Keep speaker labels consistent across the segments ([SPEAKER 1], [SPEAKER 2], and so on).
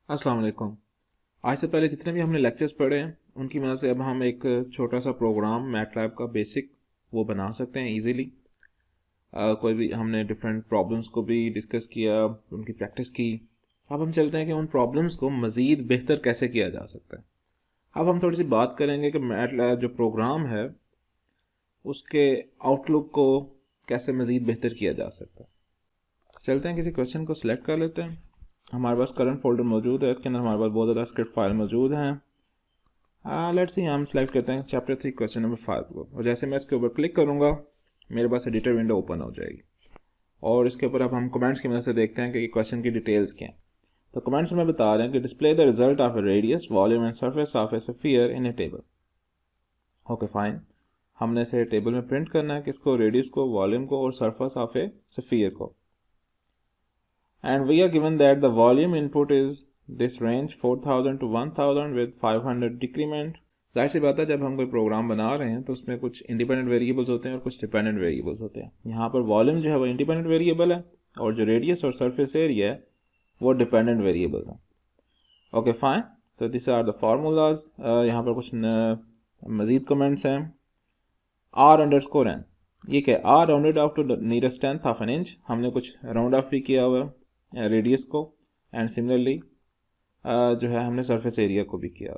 [SPEAKER 1] अस्सलाम वालेकुम। आज से पहले जितने भी हमने लेक्चर्स पढ़े हैं उनकी मदद से अब हम एक छोटा सा प्रोग्राम मैटलैब का बेसिक वो बना सकते हैं इजीली। कोई भी हमने डिफरेंट प्रॉब्लम्स को भी डिस्कस किया, उनकी प्रैक्टिस की। अब हम चलते हैं कि उन प्रॉब्लम्स को मज़ीद बेहतर कैसे किया जा सकता है। अब हम थोड़ी सी बात करेंगे कि मैटलैब जो प्रोग्राम है उसके आउटलुक को कैसे मज़ीद बेहतर किया जा सकता है। चलते हैं किसी क्वेश्चन को सिलेक्ट कर लेते हैं। हमारे पास करंट फोल्डर मौजूद है, इसके अंदर हमारे पास बहुत ज़्यादा स्क्रिप्ट फाइल मौजूद हैं। लेट्स सी, हम सेलेक्ट करते हैं चैप्टर 3 क्वेश्चन नंबर 5 को, और जैसे मैं इसके ऊपर क्लिक करूंगा मेरे पास एडिटर विंडो ओपन हो जाएगी और इसके ऊपर अब हम कमेंट्स की मदद से देखते हैं कि क्वेश्चन की डिटेल्स क्या हैं। तो कमेंट्स में बता रहे हैं कि display the result of A radius, volume and surface of a sphere in A table. Okay fine, हमने इसे टेबल में प्रिंट करना है, किसको, रेडियस को, वॉल्यूम को और सरफेस ऑफ ए स्फीयर को। And we are given that the volume input is this range 4000 to 1000 with 500 decrement। जाहिर सी बात है, जब हम कोई प्रोग्राम बना रहे हैं तो उसमें कुछ इंडिपेंडेंट वेरिएबल्स होते हैं और कुछ डिपेंडेंट वेरिएबल्स होते हैं। यहाँ पर वॉल्यूम जो है वो इंडिपेंडेंट वेरिएबल है और जो रेडियस और सरफेस एरिया है वो डिपेंडेंट वेरिएबल्स हैं। ओके फाइन, तो दिस आर द फार्मूलाज। यहाँ पर कुछ मज़ीद कमेंट्स हैं। आर अंडर स्कोर एन, ये क्या है, are rounded off to the nearest tenth of an inch. हमने कुछ राउंड ऑफ भी किया हुआ है रेडियस को, एंड सिमिलरली जो है हमने सरफेस एरिया को भी किया।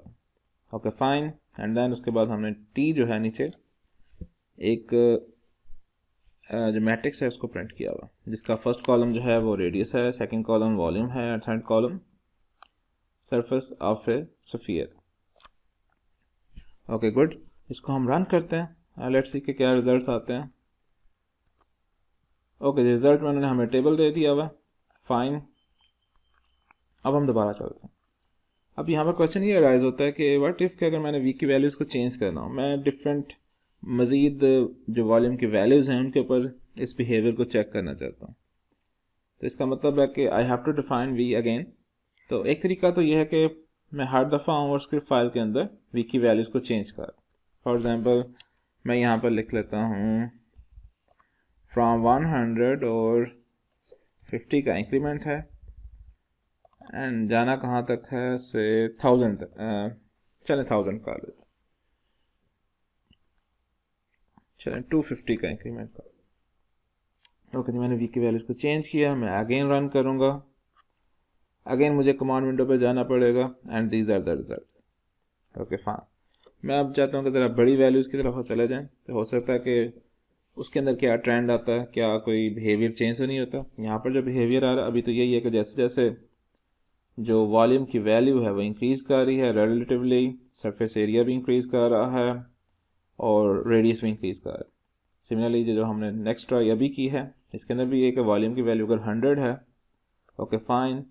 [SPEAKER 1] ओके फाइन, एंड देन उसके बाद हमने टी जो है नीचे एक जो मैट्रिक्स है उसको प्रिंट किया हुआ, जिसका फर्स्ट कॉलम जो है वो रेडियस है, सेकंड कॉलम वॉल्यूम है, third column surface of a sphere. Okay good, इसको हम रन करते हैं, लेट्स सी कि क्या रिजल्ट्स आते हैं। ओके, रिजल्ट में उन्होंने हमें टेबल दे दिया हुआ, फाइन। अब हम दोबारा चलते हैं। अब यहाँ पर क्वेश्चन ये अराइज होता है कि व्हाट इफ़ कि अगर मैंने वी की वैल्यूज़ को चेंज करना हो, मैं डिफरेंट मज़ीद जो वॉल्यूम की वैल्यूज़ हैं उनके ऊपर इस बिहेवियर को चेक करना चाहता हूँ। तो इसका मतलब है कि I have to define V again. तो एक तरीका तो ये है कि मैं हर दफ़ा आऊँ और स्क्रिप्ट फाइल के अंदर वी की वैल्यूज़ को चेंज कर। फॉर एग्ज़ाम्पल मैं यहाँ पर लिख लेता हूँ फ्रॉम 100 और 50 का इंक्रीमेंट है, एंड जाना कहाँ तक है, से 1000 तक। चलें 1000 का लेते, चलें 250 का इंक्रीमेंट का। ओके, मैंने वी की वैल्यूज़ को चेंज किया, मैं अगेन रन करूँगा। अगेन मुझे कमांड विंडो पे जाना पड़ेगा, and these are the result. Okay fine, मैं अब चाहता हूँ कि ज़रा बड़ी वैल्यूज़ की तरफ चले जाएं, तो हो सकता है कि उसके अंदर क्या ट्रेंड आता है, क्या कोई बिहेवियर चेंज तो नहीं होता। यहाँ पर जो बिहेवियर आ रहा है अभी तो यही है कि जैसे जैसे जो वॉल्यूम की वैल्यू है वो इंक्रीज़ कर रही है रिलेटिवली, सरफेस एरिया भी इंक्रीज़ कर रहा है और रेडियस भी इंक्रीज़ कर रहा है। सिमिलरली जो हमने नेक्स्ट ट्राई अभी की है इसके अंदर भी एक वॉल्यूम की वैल्यू अगर 100 है, okay fine,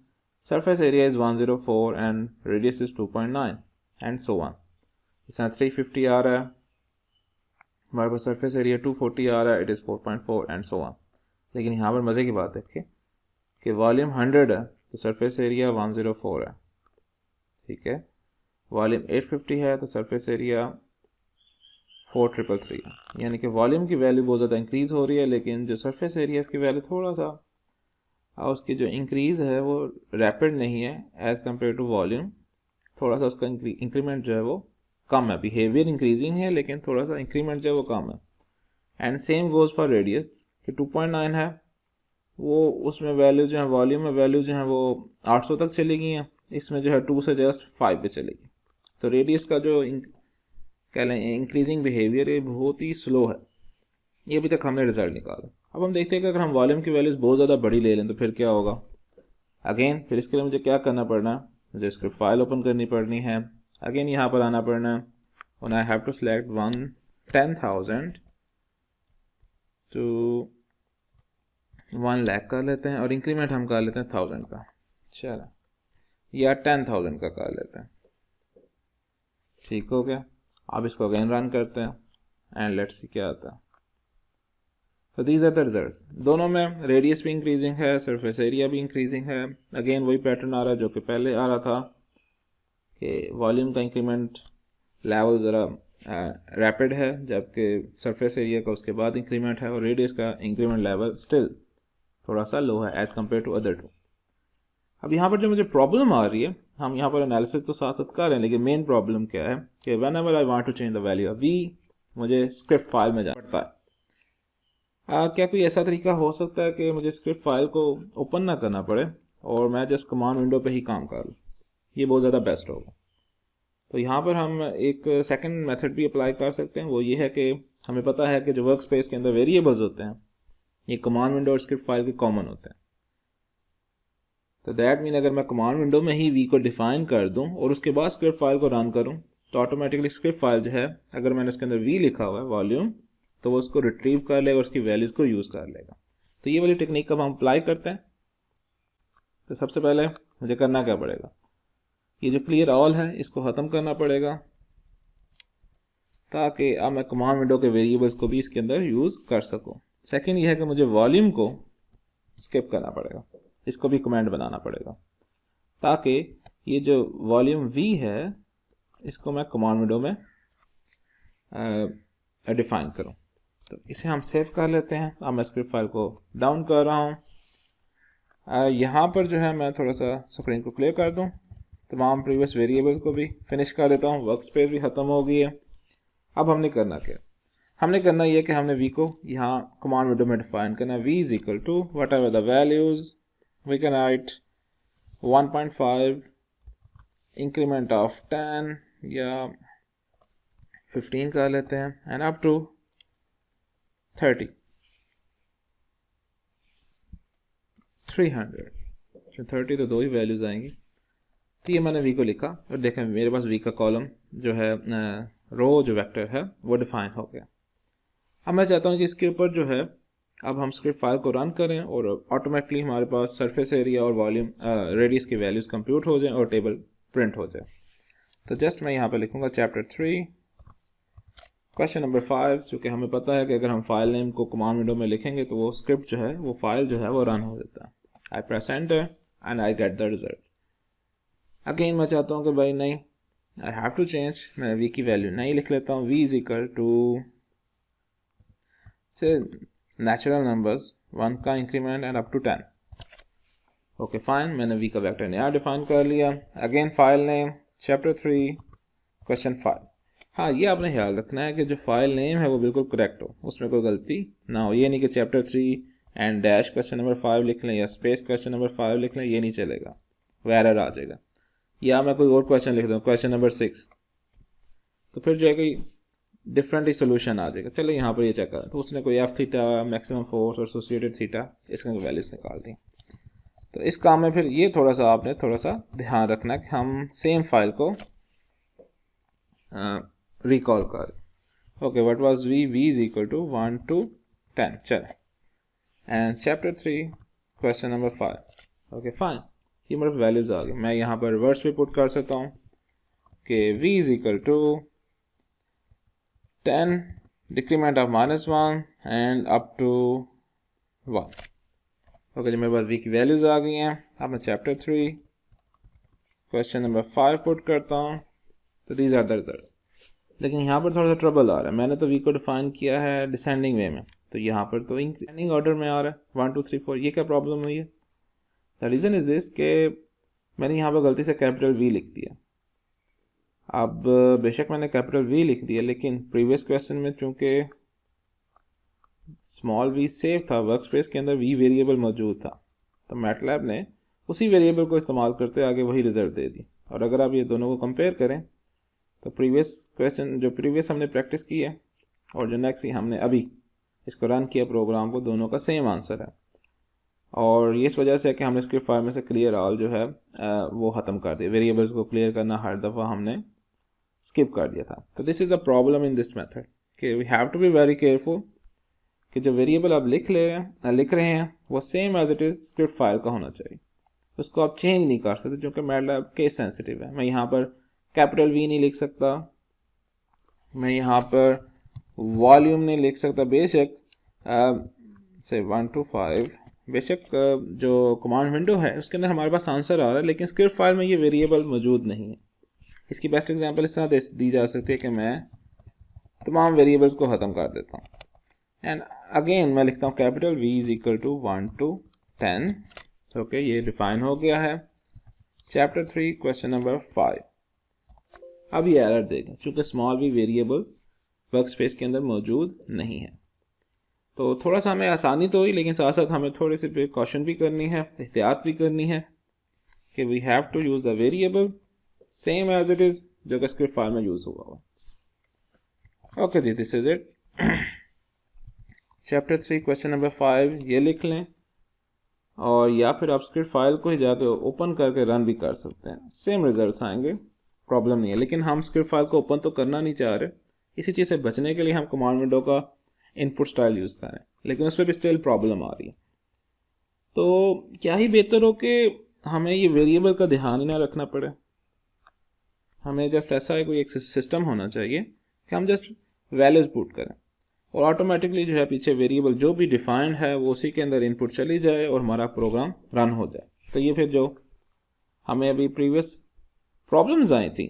[SPEAKER 1] surface area is 104 and radius is 2.9 and so on. इस 350 आ रहा है, हमारे पास सरफेस एरिया 240 आ रहा है, it is 4.4 and so on. लेकिन यहाँ पर मज़े की बात है कि वॉल्यूम 100 है तो सरफेस एरिया 104 है, ठीक है। वॉल्यूम 850 है तो सरफेस एरिया 4333 है। यानी कि वॉल्यूम की वैल्यू बहुत ज़्यादा इंक्रीज़ हो रही है, लेकिन जो सरफेस एरिया इसकी वैल्यू थोड़ा सा उसकी जो इंक्रीज़ है वो रैपिड नहीं है एज़ कम्पेयर टू वॉल्यूम। थोड़ा सा उसका इंक्रीमेंट जो है वो कम है, बिहेवियर इंक्रीजिंग है लेकिन थोड़ा सा इंक्रीमेंट जो है वो कम है। And same goes for radius कि 2.9 है, वो उसमें वैल्यू जो है वॉल्यूम में वैल्यू जो है वो 800 तक चली गई हैं, इसमें जो है 2 से जस्ट 5 पे चलेगी। तो रेडियस का जो कह लें इंक्रीजिंग बिहेवियर ये बहुत ही स्लो है। ये अभी तक हमने रिजल्ट निकाला। अब हम देखते हैं कि अगर हम वॉल्यूम की वैल्यूज़ बहुत ज़्यादा बड़ी ले लें तो फिर क्या होगा। अगेन फिर इसके लिए मुझे क्या करना पड़ना है, मुझे स्क्रिप्ट फाइल ओपन करनी पड़नी है, अगेन यहाँ पर आना पड़ना है और I have to select 10,000 to 1 lakh कर लेते हैं और इंक्रीमेंट हम कर लेते हैं 1000 का, चलो, या 10,000 का कर लेते हैं, ठीक हो गया। अब इसको अगेन रन करते हैं एंड लेट्स सी क्या आता है। तो दीज आर द रिजल्ट्स। दोनों में रेडियस भी इंक्रीजिंग है, सरफेस एरिया भी इंक्रीजिंग है। अगेन वही पैटर्न आ रहा है जो कि पहले आ रहा था कि वॉल्यूम का इंक्रीमेंट लेवल ज़रा रैपिड है, जबकि सरफेस एरिया का उसके बाद इंक्रीमेंट है और रेडियस का इंक्रीमेंट लेवल स्टिल थोड़ा सा लो है as compare to other two. अब यहाँ पर जो मुझे प्रॉब्लम आ रही है हम यहाँ पर एनालिसिस तो साथ साथ कर रहे हैं, लेकिन मेन प्रॉब्लम क्या है कि whenever I want to change the value of V, मुझे स्क्रिप्ट फाइल में जाना पड़ता है। क्या कोई ऐसा तरीका हो सकता है कि मुझे स्क्रिप्ट फाइल को ओपन ना करना पड़े और मैं जस्ट कमांड विंडो पे ही काम कर लूँ? ये बहुत ज़्यादा बेस्ट होगा। तो यहाँ पर हम एक सेकंड मेथड भी अप्लाई कर सकते हैं। वो ये है कि हमें पता है कि जो वर्क स्पेस के अंदर वेरिएबल्स होते हैं ये कमांड विंडो और स्क्रिप्ट फाइल के कॉमन होते हैं। तो दैट मीन अगर मैं कमांड विंडो में ही वी को डिफाइन कर दूं और उसके बाद स्क्रिप्ट फाइल को रन करूं तो ऑटोमेटिकली स्क्रिप्ट फाइल जो है, अगर मैंने उसके अंदर वी लिखा हुआ है वॉल्यूम, तो वो उसको रिट्रीव कर लेगा और उसकी वैल्यूज़ को यूज़ कर लेगा। तो ये वाली टेक्निक अब हम अप्लाई करते हैं। तो सबसे पहले मुझे करना क्या पड़ेगा, ये जो क्लियर ऑल है इसको ख़त्म करना पड़ेगा ताकि अब मैं कमांड विंडो के वेरिएबल्स को भी इसके अंदर यूज़ कर सकूँ। सेकेंड ये है कि मुझे वॉल्यूम को स्किप करना पड़ेगा, इसको भी कमेंट बनाना पड़ेगा ताकि ये जो वॉल्यूम वी है इसको मैं कमांड विंडो में डिफाइन करूं। तो इसे हम सेव कर लेते हैं। अब मैं स्क्रिप्ट फाइल को डाउन कर रहा हूं। यहाँ पर जो है मैं थोड़ा सा स्क्रीन को क्लियर कर दूं, तमाम प्रीवियस वेरिएबल्स को भी फिनिश कर देता हूं, वर्क स्पेस भी ख़त्म हो गई है। अब हमने करना क्या, हमने करना ये कि हमने वी को यहाँ कमांड विंडो में डिफाइन करना है। V is equal to whatever the values we can write 1.5 increment of 10 या 15 कर लेते हैं एंड अप टू 30 300। 30 तो दो ही वैल्यूज आएंगी। तो ये मैंने वी को लिखा और देखें मेरे पास वी का कॉलम जो है रो जो वेक्टर है वो डिफाइन हो गया। अब मैं चाहता हूँ कि इसके ऊपर जो है अब हम स्क्रिप्ट फाइल को रन करें और ऑटोमेटिकली हमारे पास सरफेस एरिया और वॉल्यूम रेडियस की वैल्यूज कंप्यूट हो जाएं और टेबल प्रिंट हो जाए। तो जस्ट मैं यहाँ पे लिखूंगा चैप्टर 3 क्वेश्चन नंबर 5। चूँकि हमें पता है कि अगर हम फाइल नेम को कमांड विंडो में लिखेंगे तो वो स्क्रिप्ट जो है वो फाइल जो है वो रन हो जाता है। I press enter and I get the result. Again मैं चाहता हूँ कि भाई नहीं, आई हैव टू चेंज, मैं वी की वैल्यू नहीं लिख लेता हूँ। वी इज इक्वल टू से नेचुरल नंबर्स 1 का increment and up to 10। Okay fine, मैंने वी का वेक्टर नया डिफाइन कर लिया। Again file name chapter 3 question 5। हाँ, ये आपने ख्याल रखना है कि जो फाइल नेम है वो बिल्कुल करेक्ट हो, उसमें कोई गलती ना हो। ये नहीं कि chapter 3 and dash question number 5 लिख लें या स्पेस क्वेश्चन नंबर 5 लिख लें, ये नहीं चलेगा, वो एरर आ जाएगा। या मैं कोई और क्वेश्चन लिख दूँ क्वेश्चन नंबर 6, तो फिर जो है कोई डिफरेंट ही सोल्यूशन आ जाएगा। चलो यहाँ पर ये चेक करें, तो उसने कोई एफ थीटा, मैक्सिमम फोर्स और एसोसिएटेड थीटा इसका वैल्यूज निकाल दी। तो इस काम में फिर ये थोड़ा सा आपने थोड़ा सा ध्यान रखना है कि हम सेम फाइल को रिकॉल करें। Okay, what was V is equal to 1 to 10। चले and chapter 3 question number 5। Okay fine, ये मेरे वैल्यूज आ गए। मैं यहाँ पर रिवर्स पे पुट कर सकता हूँ कि v is equal to 10 decrement of -1 and up to 1। Okay, जो मेरे पास v की वैल्यूज आ गई हैं। अब मैं चैप्टर 3 क्वेश्चन नंबर 5 पुट करता हूँ। तो दीज आर द रिजल्ट्स। लेकिन यहाँ पर थोड़ा सा ट्रबल आ रहा है, मैंने तो v को डिफाइन किया है डिसेंडिंग वे में, तो यहाँ पर तो इंक्रीजिंग ऑर्डर में आ रहा है 1 2 3 4। ये क्या प्रॉब्लम हुई है? द रीज़न इज दिस के मैंने यहाँ पर गलती से कैपिटल V लिख दिया। अब बेशक मैंने कैपिटल V लिख दिया, लेकिन प्रीवियस क्वेश्चन में चूंकि स्मॉल v सेव था, वर्क स्पेस के अंदर v वेरिएबल मौजूद था, तो मैटलैब ने उसी वेरिएबल को इस्तेमाल करते आगे वही रिजल्ट दे दी। और अगर आप ये दोनों को कंपेयर करें तो प्रीवियस क्वेश्चन जो प्रीवियस हमने प्रैक्टिस की है और जो नेक्स्ट हमने अभी इसको रन किया प्रोग्राम को, दोनों का सेम आंसर है। और ये इस वजह से कि हमने स्क्रिप्ट फाइल में से क्लियर ऑल जो है वो ख़त्म कर दिया। वेरिएबल्स को क्लियर करना हर दफ़ा हमने स्किप कर दिया था। तो this is the problem in this method कि we have to be very careful कि जो वेरिएबल आप लिख रहे हैं वो same as it is script file का होना चाहिए, उसको आप चेंज नहीं कर सकते, क्योंकि मैटलैब केस सेंसिटिव है। मैं यहाँ पर कैपिटल V नहीं लिख सकता, मैं यहाँ पर वॉल्यूम नहीं लिख सकता। बेशक से 1 to 5 बेशक जो कमांड विंडो है उसके अंदर हमारे पास आंसर आ रहा है, लेकिन स्क्रिप्ट फाइल में ये वेरिएबल मौजूद नहीं है। इसकी बेस्ट एग्जांपल इस तरह दी जा सकती है कि मैं तमाम वेरिएबल्स को ख़त्म कर देता हूँ एंड अगेन मैं लिखता हूँ capital V is equal to 1 to 10। Okay, ये डिफाइन हो गया है। Chapter 3 question number 5। अब ये एरर देगा चूंकि small V variable workspace के अंदर मौजूद नहीं है। तो थोड़ा सा हमें आसानी तो हुई, लेकिन साथ साथ हमें थोड़ी सी प्रिकॉशन भी करनी है, एहतियात भी करनी है कि we have to use the variable same as it is जो कि स्क्रिप्ट फाइल में यूज हुआ हुआ। ओके जी, this is it. Chapter 3 question number 5 ये लिख लें, और या फिर आप स्क्रिप्ट फाइल को ही जाकर ओपन करके रन भी कर सकते हैं, सेम रिजल्ट्स आएंगे, प्रॉब्लम नहीं है। लेकिन हम स्क्रिप्ट फाइल को ओपन तो करना नहीं चाह रहे, इसी चीज़ से बचने के लिए हम कमांड विंडो का इनपुट स्टाइल यूज़ कर रहे हैं, लेकिन उस पर भी स्टिल प्रॉब्लम आ रही है। तो क्या ही बेहतर हो कि हमें ये वेरिएबल का ध्यान ही ना रखना पड़े, हमें जस्ट ऐसा है कोई एक सिस्टम होना चाहिए कि हम जस्ट वैल्यूज पुट करें और ऑटोमेटिकली जो है पीछे वेरिएबल जो भी डिफाइंड है वो उसी के अंदर इनपुट चली जाए और हमारा प्रोग्राम रन हो जाए। तो ये फिर जो हमें अभी प्रीवियस प्रॉब्लम्स आई थी,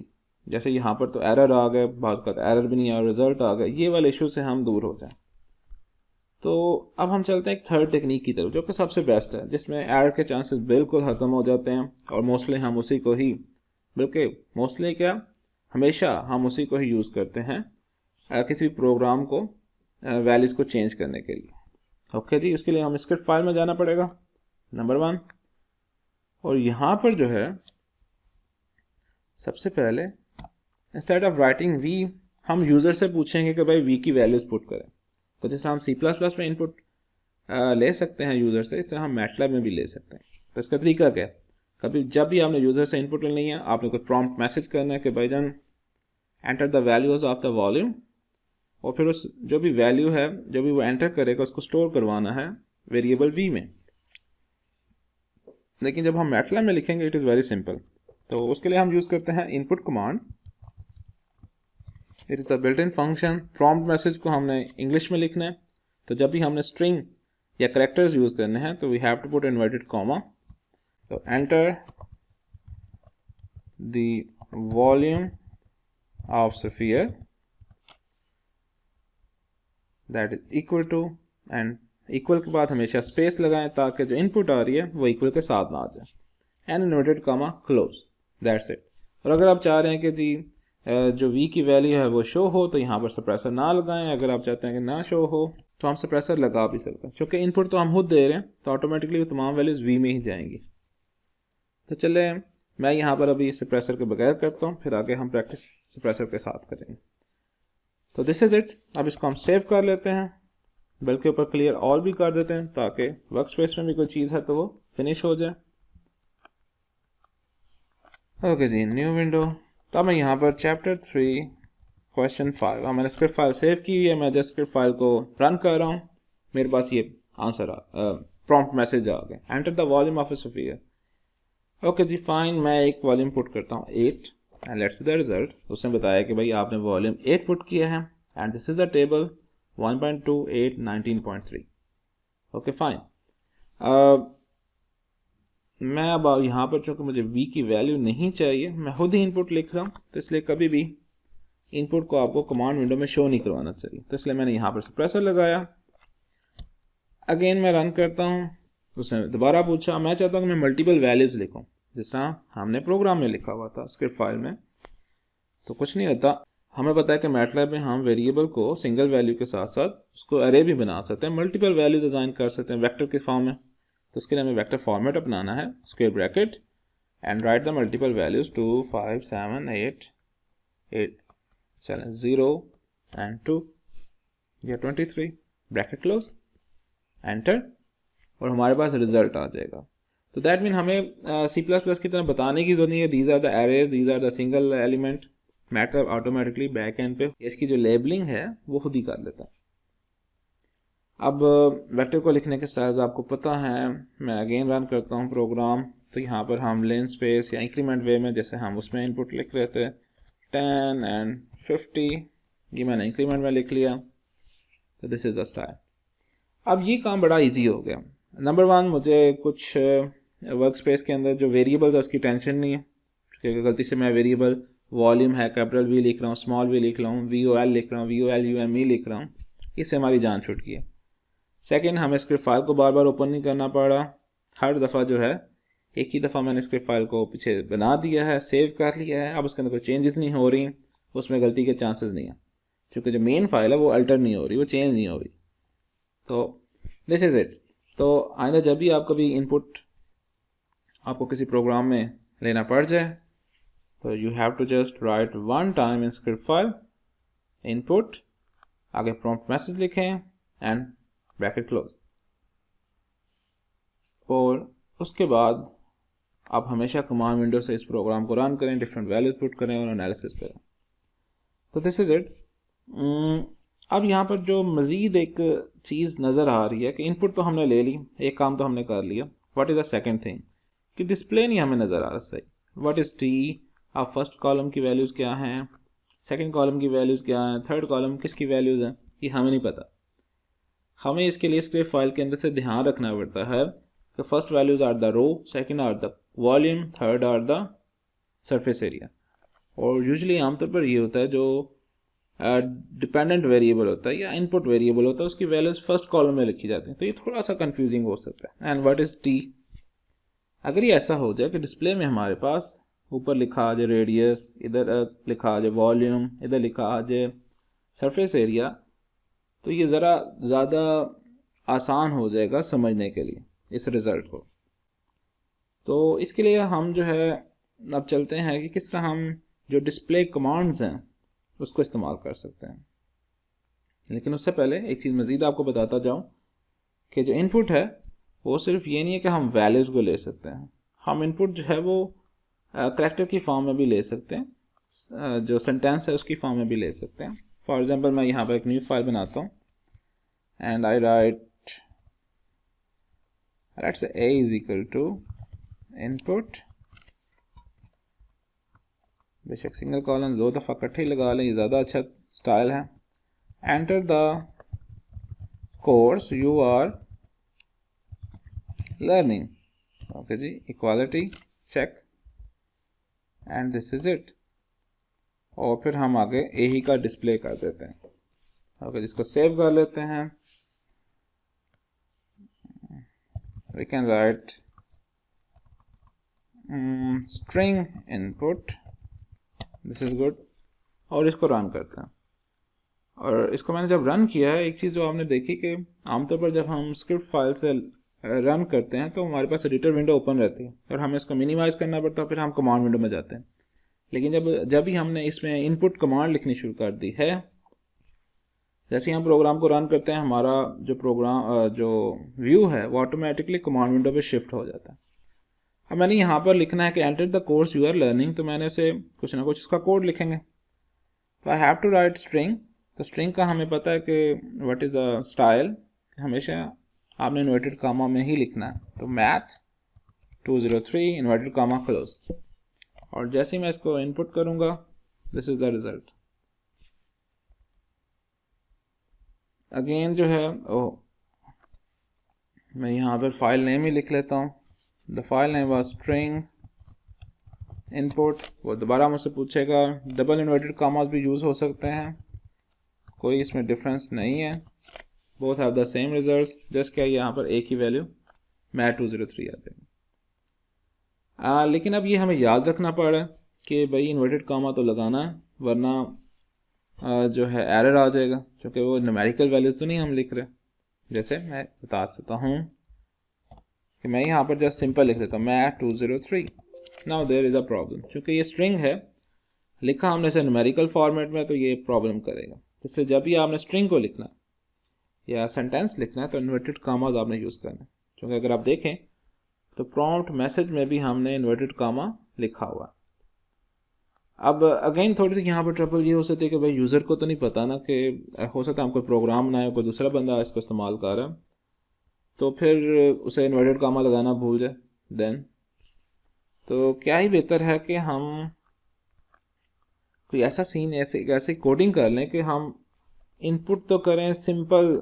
[SPEAKER 1] जैसे यहाँ पर तो एरर आ गए, बात का एरर भी नहीं आया, रिजल्ट आ गए, ये वाले इशू से हम दूर हो जाए। तो अब हम चलते हैं एक थर्ड टेक्निक की तरफ जो कि सबसे बेस्ट है, जिसमें एरर के चांसेस बिल्कुल ख़त्म हो जाते हैं और मोस्टली हम उसी को ही, बल्कि मोस्टली क्या हमेशा हम उसी को ही यूज़ करते हैं किसी भी प्रोग्राम को वैल्यूज़ को चेंज करने के लिए। ओके जी, उसके लिए हम स्क्रिप्ट फाइल में जाना पड़ेगा नंबर 1, और यहाँ पर जो है सबसे पहले इंस्टेड ऑफ राइटिंग वी हम यूज़र से पूछेंगे कि भाई वी की वैल्यूज़ पुट करें। तो जैसे हम C++ में इनपुट ले सकते हैं यूज़र से, इस तरह हम मैटलैब में भी ले सकते हैं। तो इसका तरीका क्या है, कभी जब भी आपने यूज़र से इनपुट लेनी है, आपने कोई प्रॉम्प्ट मैसेज करना है कि भाईजान enter the values of the volume, और फिर उस जो भी वैल्यू है जो भी वो एंटर करेगा उसको स्टोर करवाना है वेरिएबल वी में। लेकिन जब हम मैटलैब में लिखेंगे इट इज़ वेरी सिंपल। तो उसके लिए हम यूज़ करते हैं input command, it is the built in function. Prompt message को हमने इंग्लिश में लिखना है, तो जब भी हमने स्ट्रिंग या करेक्टर्स यूज़ करने हैं तो we have to put inverted comma. तो enter the volume of sphere that is equal to, and equal के बाद हमेशा स्पेस लगाएं ताकि जो इनपुट आ रही है वो इक्वल के साथ ना आ जाए, and inverted comma close, that's it. और अगर आप चाह रहे हैं कि जी जो v की वैल्यू है वो शो हो तो यहाँ पर सप्रेसर ना लगाएं, अगर आप चाहते हैं कि ना शो हो तो हम सप्रेसर लगा भी सकते हैं, क्योंकि इनपुट तो हम खुद दे रहे हैं तो ऑटोमेटिकली वो तमाम वैल्यूज़ v में ही जाएंगी। तो चले मैं यहाँ पर अभी सप्रेसर के बगैर करता हूँ, फिर आगे हम प्रैक्टिस सप्रेसर के साथ करेंगे। तो दिस इज़ इट। अब इसको हम सेव कर लेते हैं, बल्कि ऊपर क्लियर ऑल भी कर देते हैं ताकि वर्क स्पेस में भी कोई चीज़ है तो वो फिनिश हो जाए। ओके जी, न्यू विंडो। तो मैं यहाँ पर चैप्टर 3 क्वेश्चन 5, मैंने स्क्रिप्ट फाइल सेव की है, मैं जस्ट स्क्रिप्ट फाइल को रन कर रहा हूँ, मेरे पास ये आंसर प्रॉम्प्ट मैसेज आ गया, enter the volume of a sphere. Okay जी फाइन, मैं एक वॉल्यूम पुट करता हूँ 8 and let's see the result. उसने बताया कि भाई आपने वॉल्यूम 8 पुट किया है and this is the table 1.28 19.3। Okay fine. मैं अब यहाँ पर चूँकि मुझे v की वैल्यू नहीं चाहिए, मैं खुद ही इनपुट लिख रहा हूँ, तो इसलिए कभी भी इनपुट को आपको कमांड विंडो में शो नहीं करवाना चाहिए, तो इसलिए मैंने यहाँ पर सप्रेसर लगाया। अगेन मैं रन करता हूँ, उसने दोबारा पूछा, मैं चाहता हूँ कि मैं मल्टीपल वैल्यूज़ लिखूँ जिस तरह हमने प्रोग्राम में लिखा हुआ था स्क्रिप्ट फाइल में। तो कुछ नहीं होता, हमें पता है कि मैटलैब में हम वेरिएबल को सिंगल वैल्यू के साथ साथ उसको अरे भी बना सकते हैं, मल्टीपल वैल्यूज असाइन कर सकते हैं वेक्टर के फॉर्म में। तो उसके लिए हमें वेक्टर फॉर्मेट अपनाना है, square bracket and right the multiple values 2 5 7 8 8 चलें 0 एंड 2 या 23 ब्रैकेट क्लोज, एंटर, और हमारे पास रिजल्ट आ जाएगा। तो दैट मीन हमें C++ की तरह बताने की जरूरत नहीं है these are the arrays, these are the single element. MATLAB automatically back end पे इसकी जो लेबलिंग है वो खुद ही कर लेता है। अब वेक्टर को लिखने के साइज आपको पता है, मैं अगेन रन करता हूँ प्रोग्राम। तो यहाँ पर हम लेन स्पेस या इंक्रीमेंट वे में जैसे हम उसमें इनपुट लिख रहे थे 10 एंड 50, ये मैंने इंक्रीमेंट में लिख लिया। तो दिस इज द स्टाइल। अब ये काम बड़ा इजी हो गया। नंबर 1, मुझे कुछ वर्क स्पेस के अंदर जो वेरिएबल्स है उसकी टेंशन नहीं है, क्योंकि गलती से मैं वेरिएबल वॉल्यूम है कैपिटल वी लिख रहा हूँ, स्मॉल वी लिख रहा हूँ, VOL लिख रहा हूँ, VOLUME लिख रहा हूँ, इससे हमारी जान छूट गई है। सेकेंड, हमें स्क्रिप्ट फाइल को बार बार ओपन नहीं करना पड़ा, हर दफ़ा जो है एक ही दफ़ा मैंने स्क्रिप्ट फाइल को पीछे बना दिया है, सेव कर लिया है, अब उसके अंदर कोई चेंजेस नहीं हो रही, उसमें गलती के चांसेस नहीं है, क्योंकि जो मेन फाइल है वो अल्टर नहीं हो रही, वो चेंज नहीं हो रही। तो दिस इज़ इट। तो आइंदा जब भी आप कभी इनपुट आपको किसी प्रोग्राम में लेना पड़ जाए, तो you have to just write one time in script file input, आगे प्रॉम्प्ट मैसेज लिखें एंड ब्रैकेट क्लोज, और उसके बाद आप हमेशा कमांड विंडो से इस प्रोग्राम को रन करें, डिफरेंट वैल्यूज पुट करें और एनालिसिस करें। तो दिस इज़ इट। अब यहाँ पर जो मज़ीद एक चीज़ नज़र आ रही है कि इनपुट तो हमने ले ली, एक काम तो हमने कर लिया, what is the second thing कि डिस्प्ले नहीं हमें नज़र आ रहा सही। व्हाट इज़ टी, अब फर्स्ट कॉलम की वैल्यूज़ क्या हैं, सेकंड कॉलम की वैल्यूज़ क्या हैं, थर्ड कॉलम किसकी वैल्यूज़ हैं, ये हमें नहीं पता। हमें इसके लिए स्क्रिप्ट फाइल के अंदर से ध्यान रखना पड़ता है कि first values are the row, second are the volume, third are the surface area. और यूजुअली आमतौर पर ये होता है जो डिपेंडेंट वेरिएबल होता है या इनपुट वेरिएबल होता है, उसकी वैल्यूज फर्स्ट कॉलम में लिखी जाती हैं, तो ये थोड़ा सा कंफ्यूजिंग हो सकता है। एंड व्हाट इज़ टी, अगर ये ऐसा हो जाए कि डिस्प्ले में हमारे पास ऊपर लिखा आ जाए रेडियस, इधर लिखा आ जाए वॉल्यूम, इधर लिखा आ जाए सरफेस एरिया, तो ये ज़रा ज़्यादा आसान हो जाएगा समझने के लिए इस रिज़ल्ट को। तो इसके लिए हम जो है अब चलते हैं कि किस तरह हम जो डिस्प्ले कमांड्स हैं उसको इस्तेमाल कर सकते हैं। लेकिन उससे पहले एक चीज़ मज़ीद आपको बताता जाऊं कि जो इनपुट है वो सिर्फ ये नहीं है कि हम वैल्यूज़ को ले सकते हैं, हम इनपुट जो है वो करैक्टर की फॉर्म में भी ले सकते हैं, जो सेंटेंस है उसकी फॉर्म में भी ले सकते हैं। फॉर एग्जांपल मैं यहाँ पर एक न्यू फाइल बनाता हूँ and I write let's say a is equal to input, बेशक सिंगल कॉलम 2 दफ़ा इकट्ठे ही लगा लें, ये ज़्यादा अच्छा स्टाइल है। Enter the course you are learning, okay जी, equality check and this is it. और फिर हम आगे यही का डिस्प्ले कर देते हैं, ओके, जिसको सेव कर लेते हैं। We can write string input, this is good, और इसको रन करते हैं। और इसको मैंने जब रन किया है, एक चीज़ जो आपने देखी कि आमतौर पर जब हम स्क्रिप्ट फाइल से रन करते हैं तो हमारे पास एडिटर विंडो ओपन रहती है और हमें इसको मिनिमाइज़ करना पड़ता है, फिर हम कमांड विंडो में जाते हैं। लेकिन जब भी हमने इसमें इनपुट कमांड लिखनी शुरू कर दी है, जैसे ही हम प्रोग्राम को रन करते हैं, हमारा जो प्रोग्राम जो व्यू है वो ऑटोमेटिकली कमांड विंडो पे शिफ्ट हो जाता है। अब मैंने यहाँ पर लिखना है कि enter the course you are learning, तो मैंने उसे कुछ ना कुछ उसका कोड लिखेंगे। तो I have to write string, तो स्ट्रिंग का हमें पता है कि व्हाट इज़ द स्टाइल, हमेशा आपने इन्वर्टेड कामा में ही लिखना है। तो मैथ 203 इन्वर्टेड कामा क्लोज, और जैसे ही मैं इसको इनपुट करूंगा, this is the result. Again जो है मैं यहाँ पर फाइल नेम ही लिख लेता हूँ, the file name was string input. वो दोबारा मुझसे पूछेगा, डबल इन्वर्टेड कामास भी यूज़ हो सकते हैं, कोई इसमें डिफरेंस नहीं है, both have the same results, just क्या यहाँ पर एक ही वैल्यू मैथ 203 आ जाएगी। लेकिन अब ये हमें याद रखना पड़ रहा है कि भाई इन्वर्टेड कामा तो लगाना है, वरना जो है एरर आ जाएगा, क्योंकि वो न्यूमेरिकल वैल्यूज तो नहीं हम लिख रहे। जैसे मैं बता सकता हूँ कि मैं यहाँ पर जस्ट सिंपल लिख देता हूँ math 203। Now there is a problem, क्योंकि ये स्ट्रिंग है, लिखा हमने इसे न्यूमेरिकल फॉर्मेट में, तो ये प्रॉब्लम करेगा। इसलिए जब भी आपने स्ट्रिंग को लिखना या सेंटेंस लिखना है तो इन्वर्टेड कामाज आपने यूज़ करना है, क्योंकि अगर आप देखें तो प्रॉम्प्ट मैसेज में भी हमने इन्वर्टेड कामा लिखा हुआ। अब अगेन थोड़ी सी यहाँ पर ट्रबल ये हो सकती है कि भाई यूज़र को तो नहीं पता ना, कि हो सकता है हम कोई प्रोग्राम बनाए, कोई दूसरा बंदा इसको इस्तेमाल कर रहा है, तो फिर उसे इन्वर्टेड कामा लगाना भूल जाए। देन तो क्या ही बेहतर है कि हम कोई ऐसा सीन, ऐसे कोडिंग कर लें कि हम इनपुट तो करें सिंपल,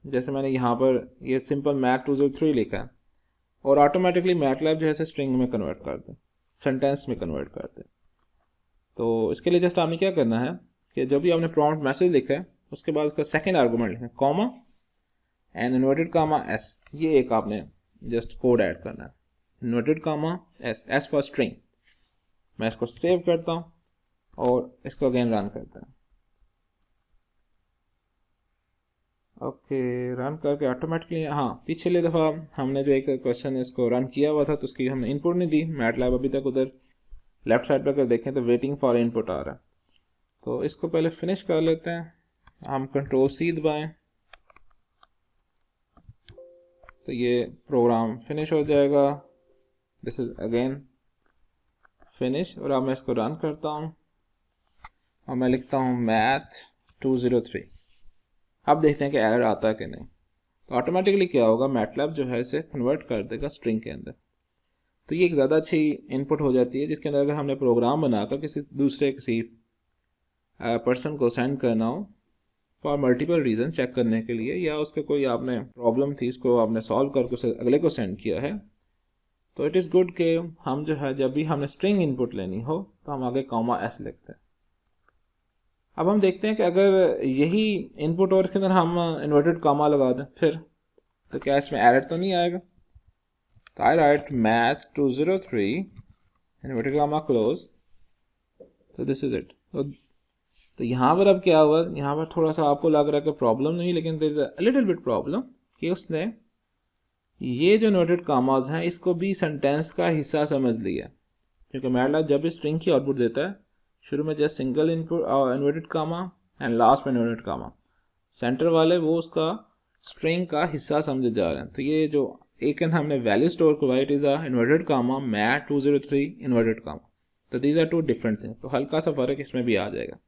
[SPEAKER 1] जैसे मैंने यहाँ पर ये सिंपल मैथ 203 लिखा है, और ऑटोमेटिकली मैटलैब जो है स्ट्रिंग में कन्वर्ट कर दें, सेंटेंस में कन्वर्ट कर दें। तो इसके लिए जस्ट आपने क्या करना है कि जब भी आपने प्रॉम्प्ट मैसेज लिखा है, उसके बाद उसका सेकंड आर्गूमेंट लिखना है, comma and inverted comma S, ये एक आपने जस्ट कोड ऐड करना है। Inverted comma S for string. मैं इसको सेव करता हूँ और इसको अगेन रन करता हूँ। ओके, रन करके ऑटोमेटिकली, हाँ पिछले दफ़ा हमने जो एक क्वेश्चन इसको रन किया हुआ था तो उसकी हमने इनपुट नहीं दी। मैटलैब अभी तक उधर लेफ्ट साइड पर अगर देखें तो वेटिंग फॉर इनपुट आ रहा है। तो इसको पहले फिनिश कर लेते हैं। हम कंट्रोल सी दबाएं तो ये प्रोग्राम फिनिश हो जाएगा। This is again finish. और अब मैं इसको रन करता हूँ और मैं लिखता हूँ मैथ 203। अब देखते हैं कि एरर आता है कि नहीं। तो ऑटोमेटिकली क्या होगा, मैटलैब जो है इसे कन्वर्ट कर देगा स्ट्रिंग के अंदर। तो ये एक ज़्यादा अच्छी इनपुट हो जाती है जिसके अंदर अगर हमने प्रोग्राम बनाकर किसी पर्सन को सेंड करना हो फॉर मल्टीपल रीज़न चेक करने के लिए, या उसके कोई आपने प्रॉब्लम थी उसको आपने सॉल्व करके उसे अगले को सेंड किया है, तो इट इज़ गुड कि हम जो है जब भी हमने स्ट्रिंग इनपुट लेनी हो तो हम आगे कॉमा एस लिखते हैं। अब हम देखते हैं कि अगर यही इनपुट और इसके अंदर हम इन्वर्टेड कॉमा लगा दें फिर तो क्या इसमें एरर तो नहीं आएगा। तो I write math 203 inverted comma close. तो दिस इज इट। तो यहाँ पर अब क्या हुआ, यहाँ पर थोड़ा सा आपको लग रहा है कि प्रॉब्लम नहीं, लेकिन there is a little bit problem कि उसने ये जो इन्वर्टेड कॉमास हैं इसको भी सेंटेंस का हिस्सा समझ लिया। क्योंकि मैटलैब जब भी स्ट्रिंग की आउटपुट देता है शुरू में just single input inverted comma and last में इन्वर्टेड कॉमा, सेंटर वाले वो उसका स्ट्रिंग का हिस्सा समझे जा रहे हैं। तो ये जो एक हमने वैल्यू स्टोर करवाई it is a inverted comma math 203 inverted comma. तो these are two different things. तो हल्का सा फर्क इसमें भी आ जाएगा।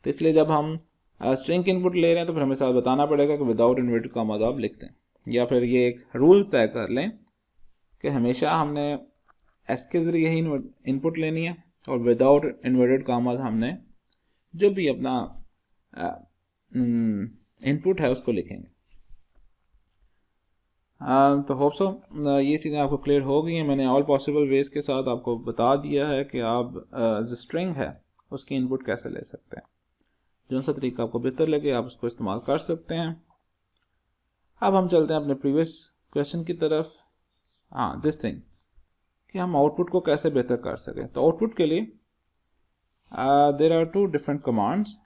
[SPEAKER 1] तो इसलिए जब हम स्ट्रिंग इनपुट ले रहे हैं तो फिर हमें साथ बताना पड़ेगा कि विदाउट इन्वर्टेड कॉमास आप लिखते हैं, या फिर ये एक रूल तय कर लें कि हमेशा हमने एस के जरिए ही इनपुट लेनी है और विदाउट इन्वर्टेड कॉमास हमने जो भी अपना इनपुट है उसको लिखेंगे। तो होप सो ये चीज़ें आपको क्लियर हो गई हैं। मैंने ऑल पॉसिबल वेज के साथ आपको बता दिया है कि आप जो स्ट्रिंग है उसकी इनपुट कैसे ले सकते हैं। जो सा तरीका आपको बेहतर लगे आप उसको इस्तेमाल कर सकते हैं। अब हम चलते हैं अपने प्रीवियस क्वेश्चन की तरफ। हाँ, दिस थिंग कि हम आउटपुट को कैसे बेहतर कर सकें। तो आउटपुट के लिए there are two different commands,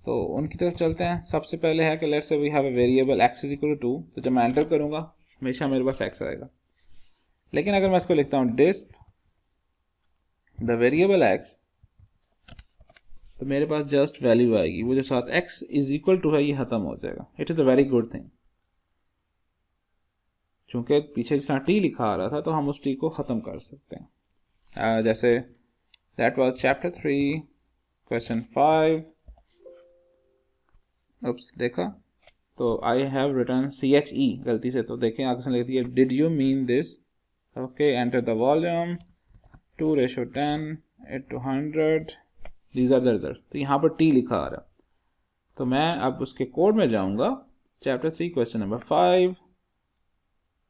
[SPEAKER 1] तो उनकी तरफ चलते हैं। सबसे पहले है कि let's say we have a variable x is equal to 2। तो जब मैं एंटर करूंगा हमेशा मेरे पास x आएगा। लेकिन अगर मैं इसको लिखता हूँ डिस्प द वेरिएबल x, तो मेरे पास जस्ट वैल्यू आएगी, वो जो साथ x इज इक्वल टू है ये खत्म हो जाएगा। It is a very good thing. चूंकि पीछे जिस तरह t लिखा आ रहा था तो हम उस t को ख़त्म कर सकते हैं। जैसे दैट वाज चैप्टर 3 क्वेश्चन 5। उप्स, देखा तो आई हैव रिटर्न CHE गलती से। तो देखें आगे से लिख दिया did you mean this. Okay, enter the volume 2:10 8:100 these are the result. तो यहाँ पर t लिखा आ रहा। तो मैं अब उसके कोड में जाऊंगा चैप्टर 3 क्वेश्चन नंबर 5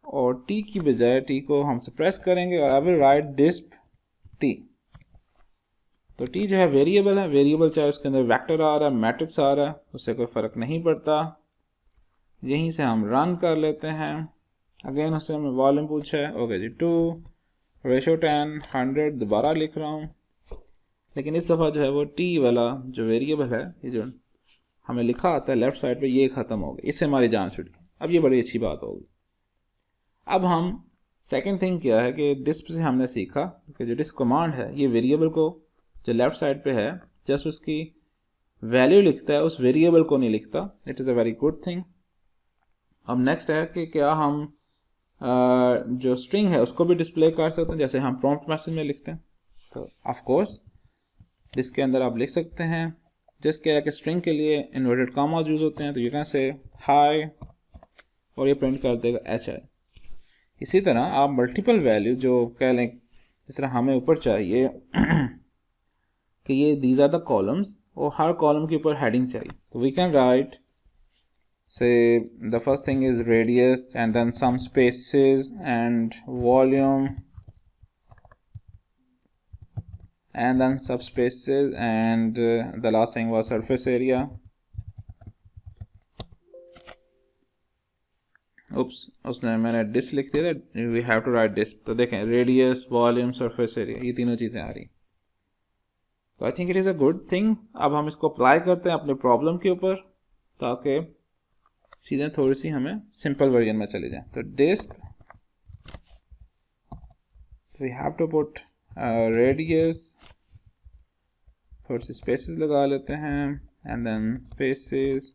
[SPEAKER 1] और t की बजाय t को हम प्रेस करेंगे और I will write disp t। तो t जो है वेरिएबल है, वेरिएबल चाहे उसके अंदर वेक्टर आ रहा है मैट्रिक्स आ रहा है उससे कोई फ़र्क नहीं पड़ता। यहीं से हम रन कर लेते हैं। अगेन उससे हमें वॉल्यूम पूछा है। ओके जी, 2:10 100 दोबारा लिख रहा हूँ। लेकिन इस दफ़ा जो है वो t वाला जो वेरिएबल है ये जो हमें लिखा आता है लेफ्ट साइड पे ये ख़त्म हो गया। इससे हमारी जान छुट गई। अब ये बड़ी अच्छी बात होगी। अब हम सेकेंड थिंग क्या है कि डिस्प से हमने सीखा कि जो डिस्प कमांड है ये वेरिएबल को जो लेफ्ट साइड पे है जस्ट उसकी वैल्यू लिखता है, उस वेरिएबल को नहीं लिखता। It is a very good thing. अब नेक्स्ट है कि क्या हम जो स्ट्रिंग है उसको भी डिस्प्ले कर सकते हैं जैसे हम प्रॉम्प्ट मैसेज में लिखते हैं। तो ऑफ कोर्स जिसके अंदर आप लिख सकते हैं जिसके है कि स्ट्रिंग के लिए इन्वर्टेड कॉमास यूज होते हैं। तो यू कैन से हाई और ये प्रिंट कर देगा HI। इसी तरह आप मल्टीपल वैल्यू जो कह लें जिस तरह हमें ऊपर चाहिए कि ये दीज आर द कॉलम्स और हर कॉलम के ऊपर हेडिंग चाहिए। तो we can write say the first thing is radius and then some spaces and volume and then subspaces and the last thing was surface area। Oops, उसने मैंने disp लिख दिया था, we have to write disp. तो देखें radius, volume, surface area, ये तीनों चीज़ें आ रही। तो I think it is a good thing. अब हम इसको अप्लाई करते हैं अपने प्रॉब्लम के ऊपर ताकि चीज़ें थोड़ी सी हमें सिंपल वर्जन में चली जाएं। तो disp, we have to put radius, थोड़ी सी स्पेसेस लगा लेते हैं, एंड देन स्पेसेस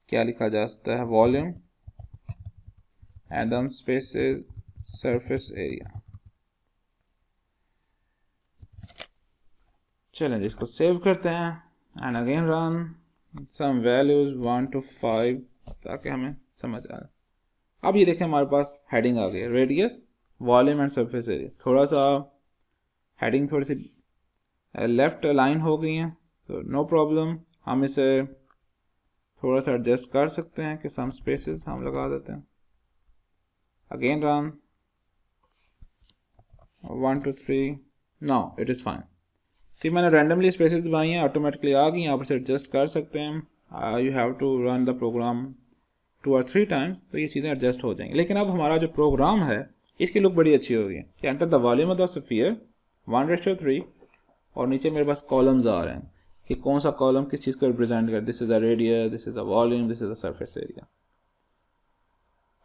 [SPEAKER 1] क्या लिखा जा सकता है, volume, and then spaces surface area. चलें इसको सेव करते हैं and again run some values 1 to 5 ताकि हमें समझ आए। अब ये देखें हमारे पास हेडिंग आ गई है, radius, volume and surface area. थोड़ा सा हेडिंग थोड़ी सी लेफ्ट अलाइन हो गई हैं, तो नो प्रॉब्लम, हम इसे थोड़ा सा एडजस्ट कर सकते हैं कि सम स्पेसेस हम लगा देते हैं। Again run 1 to 3, now it is fine. तो मैंने रैंडमली स्पेसेस दबाई हैं, ऑटोमेटिकली आ गई, यहाँ पर से एडजस्ट कर सकते हैं। You have to run the program 2 or 3 times, तो ये चीज़ें एडजस्ट हो जाएंगी। लेकिन अब हमारा जो प्रोग्राम है इसकी लुक बड़ी अच्छी हो गई है कि enter the volume of the sphere 1:3, और नीचे मेरे पास कॉलम्स आ रहे हैं कि कौन सा कॉलम किस चीज़ को रिप्रेजेंट कर, this is a radius, this is a volume, this is a surface area.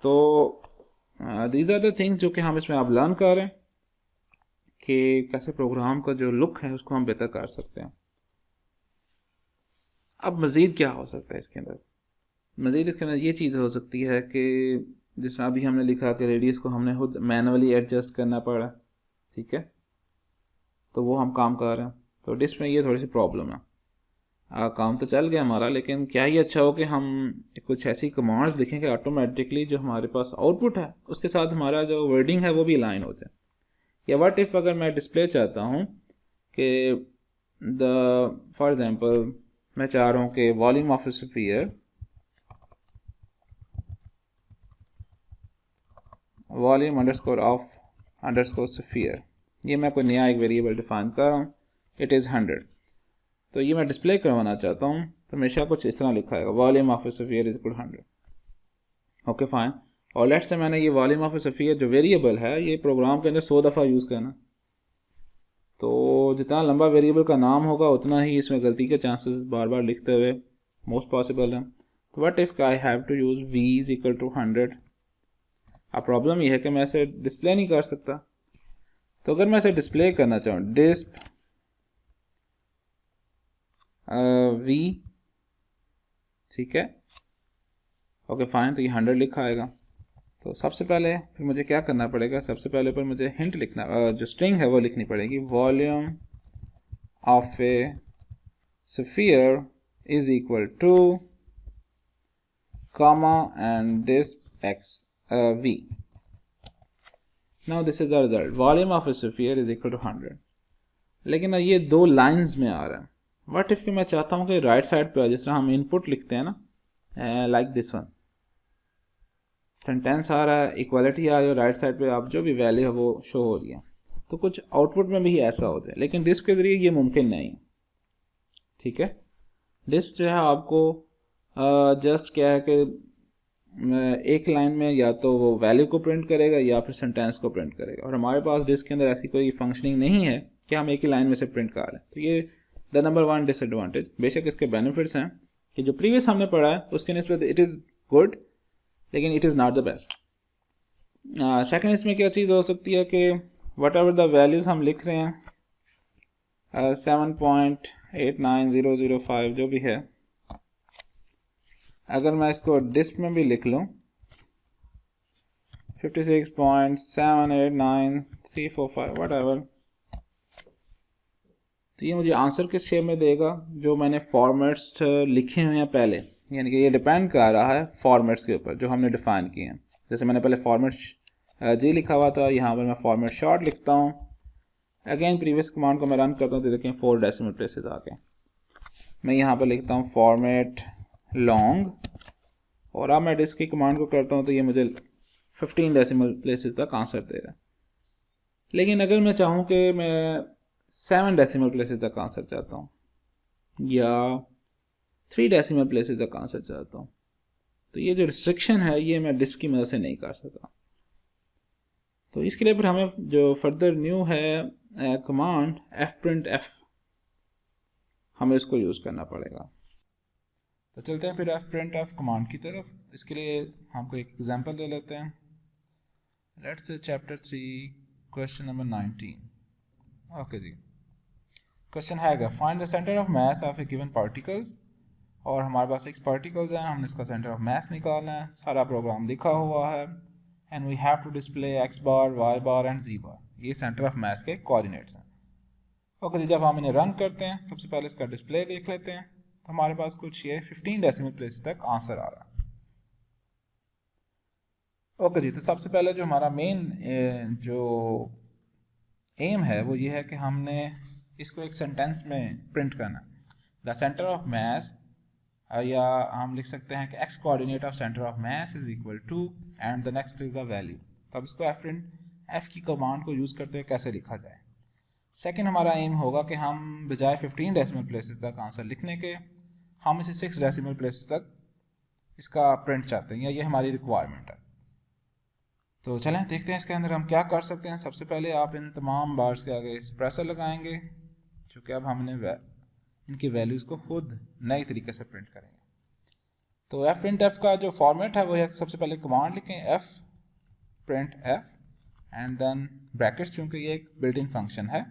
[SPEAKER 1] तो दीज आर द थिंग्स जो कि हम इसमें अब लर्न कर रहे हैं कि कैसे प्रोग्राम का जो लुक है उसको हम बेहतर कर सकते हैं। अब मज़ीद क्या हो सकता है इसके अंदर? मज़ीद इसके अंदर ये चीज़ हो सकती है कि जिस अभी हमने लिखा कि रेडियस को हमने खुद मैनुअली एडजस्ट करना पड़ा, ठीक है, तो वो हम काम कर रहे हैं। तो डिस्क में ये थोड़ी सी प्रॉब्लम है। काम तो चल गया हमारा, लेकिन क्या ही अच्छा हो कि हम कुछ ऐसी कमांड्स लिखें कि ऑटोमेटिकली जो हमारे पास आउटपुट है उसके साथ हमारा जो वर्डिंग है वो भी अलाइन हो जाए। या व्हाट इफ़ अगर मैं डिस्प्ले चाहता हूँ कि फॉर एग्जांपल मैं चाह रहा हूँ कि volume of a sphere, volume underscore of underscore sphere, ये मैं कोई नया एक वेरिएबल डिफाइन कर रहा हूँ, इट इज़ 100। तो ये मैं डिस्प्ले करवाना चाहता हूँ तो हमेशा कुछ इस तरह लिखा है, volume of a sphere is equal 100। Okay fine. और लेट्स से मैंने ये वॉल्यूम ऑफ ए स्फीयर जो वेरिएबल है ये प्रोग्राम के अंदर 100 दफ़ा यूज़ करना, तो जितना लंबा वेरिएबल का नाम होगा उतना ही इसमें गलती के चांसेस बार बार लिखते हुए मोस्ट पॉसिबल है। तो what if I have to use v is equal to 100। अब प्रॉब्लम ये है कि मैं इसे डिस्प्ले नहीं कर सकता। तो अगर मैं इसे डिस्प्ले करना चाहूँ, डिस्प v, ठीक है, ओके फाइन, तो ये 100 लिखा आएगा। तो सबसे पहले फिर मुझे क्या करना पड़ेगा, सबसे पहले पर मुझे हिंट लिखना, जो स्ट्रिंग है वो लिखनी पड़ेगी, volume of a sphere is equal to comma and disp x v. Now this is the result, volume of a sphere is equal to 100। लेकिन ये दो लाइंस में आ रहा है। व्हाट इफ मैं चाहता हूँ कि राइट साइड पे, जिस तरह हम इनपुट लिखते हैं ना, लाइक दिस वन, सेंटेंस आ रहा है, इक्वालिटी आ रही है, राइट साइड पे आप जो भी वैल्यू है वो शो हो रही है, तो कुछ आउटपुट में भी ऐसा हो जाए। लेकिन डिस्क के जरिए ये मुमकिन नहीं है, ठीक है। डिस्क जो है आपको जस्ट क्या है कि एक लाइन में या तो वो वैल्यू को प्रिंट करेगा या फिर सेंटेंस को प्रिंट करेगा, और हमारे पास डिस्क के अंदर ऐसी कोई फंक्शनिंग नहीं है कि हम एक ही लाइन में से प्रिंट कर रहे हैं। तो ये द नंबर 1 डिसएडवांटेज। बेशक इसके बेनिफिट्स हैं कि जो प्रीवियस हमने पढ़ा है उसके निस्बत इट इज़ गुड, लेकिन it is not the best. Second इसमें क्या चीज़ हो सकती है कि वट एवर द वैल्यूज़ हम लिख रहे हैं, 7.89005 जो भी है, अगर मैं इसको डिस्क में भी लिख लूँ 56.789345 whatever, तो ये मुझे आंसर किस शेप में देगा, जो मैंने फॉर्मेट्स लिखे हुए हैं पहले, यानी कि ये डिपेंड कर रहा है फॉर्मेट्स के ऊपर जो हमने डिफाइन किए हैं। जैसे मैंने पहले फॉर्मेट जी लिखा हुआ था, यहाँ पर मैं फॉर्मेट शॉर्ट लिखता हूँ। अगेन प्रीवियस कमांड को मैं रन करता हूँ तो देखें 4 डेसिमल प्लेसेस आ गए। मैं यहाँ पर लिखता हूँ फॉर्मेट लॉन्ग, और अब मैं डिस्क की कमांड को करता हूँ तो ये मुझे 15 डेसिमल प्लेसेस तक आंसर दे रहा है। लेकिन अगर मैं चाहूँ कि मैं 7 डेसिमल प्लेसेस तक आंसर चाहता हूँ या 3 डेसिमल प्लेसेस तक आंसर चाहता हूँ,
[SPEAKER 2] तो ये जो रिस्ट्रिक्शन है ये मैं डिस्प की मदद से नहीं कर सकता। तो इसके लिए फिर हमें जो फर्दर न्यू है कमांड fprintf, हमें इसको यूज़ करना पड़ेगा। तो चलते हैं फिर fprintf कमांड की तरफ। इसके लिए हम कोई एक एग्जांपल ले लेते हैं। Let's see chapter 3 question number 19। Okay जी, क्वेश्चन है find the centre of mass of a given particles, और हमारे पास 6 पार्टिकल्स हैं, हमने इसका सेंटर ऑफ मास निकालना है। सारा प्रोग्राम लिखा हुआ है and we have to display x bar, y bar and z bar. ये सेंटर ऑफ मास के कोऑर्डिनेट्स हैं। ओके जी, जब हम इन्हें रन करते हैं सबसे पहले इसका डिस्प्ले देख लेते हैं। तो हमारे पास कुछ ये 15 डेसिमल प्लेस तक आंसर आ रहा है। ओके जी, तो सबसे पहले जो हमारा मेन जो एम है वो ये है कि हमने इसको एक सेंटेंस में प्रिंट करना। द सेंटर ऑफ मास, या हम लिख सकते हैं कि x coordinate of centre of mass is equal to and the next is the value. तो अब इसको f की कमांड को यूज़ करते हुए कैसे लिखा जाए। सेकंड हमारा एम होगा कि हम बजाय 15 डेसिमल प्लेसेस तक आंसर लिखने के, हम इसे 6 डेसिमल प्लेसेस तक इसका प्रिंट चाहते हैं, या ये हमारी रिक्वायरमेंट है। तो चलें देखते हैं इसके अंदर हम क्या कर सकते हैं। सबसे पहले आप इन तमाम बार्स के आगे सप्रेसर लगाएंगे, क्योंकि अब हमने इनकी वैल्यूज़ को खुद नए तरीके से प्रिंट करेंगे। तो fprintf का जो फॉर्मेट है वो है, सबसे पहले कमांड लिखें fprintf एंड देन ब्रैकेट्स, चूँकि ये एक बिल्ट इन फंक्शन है।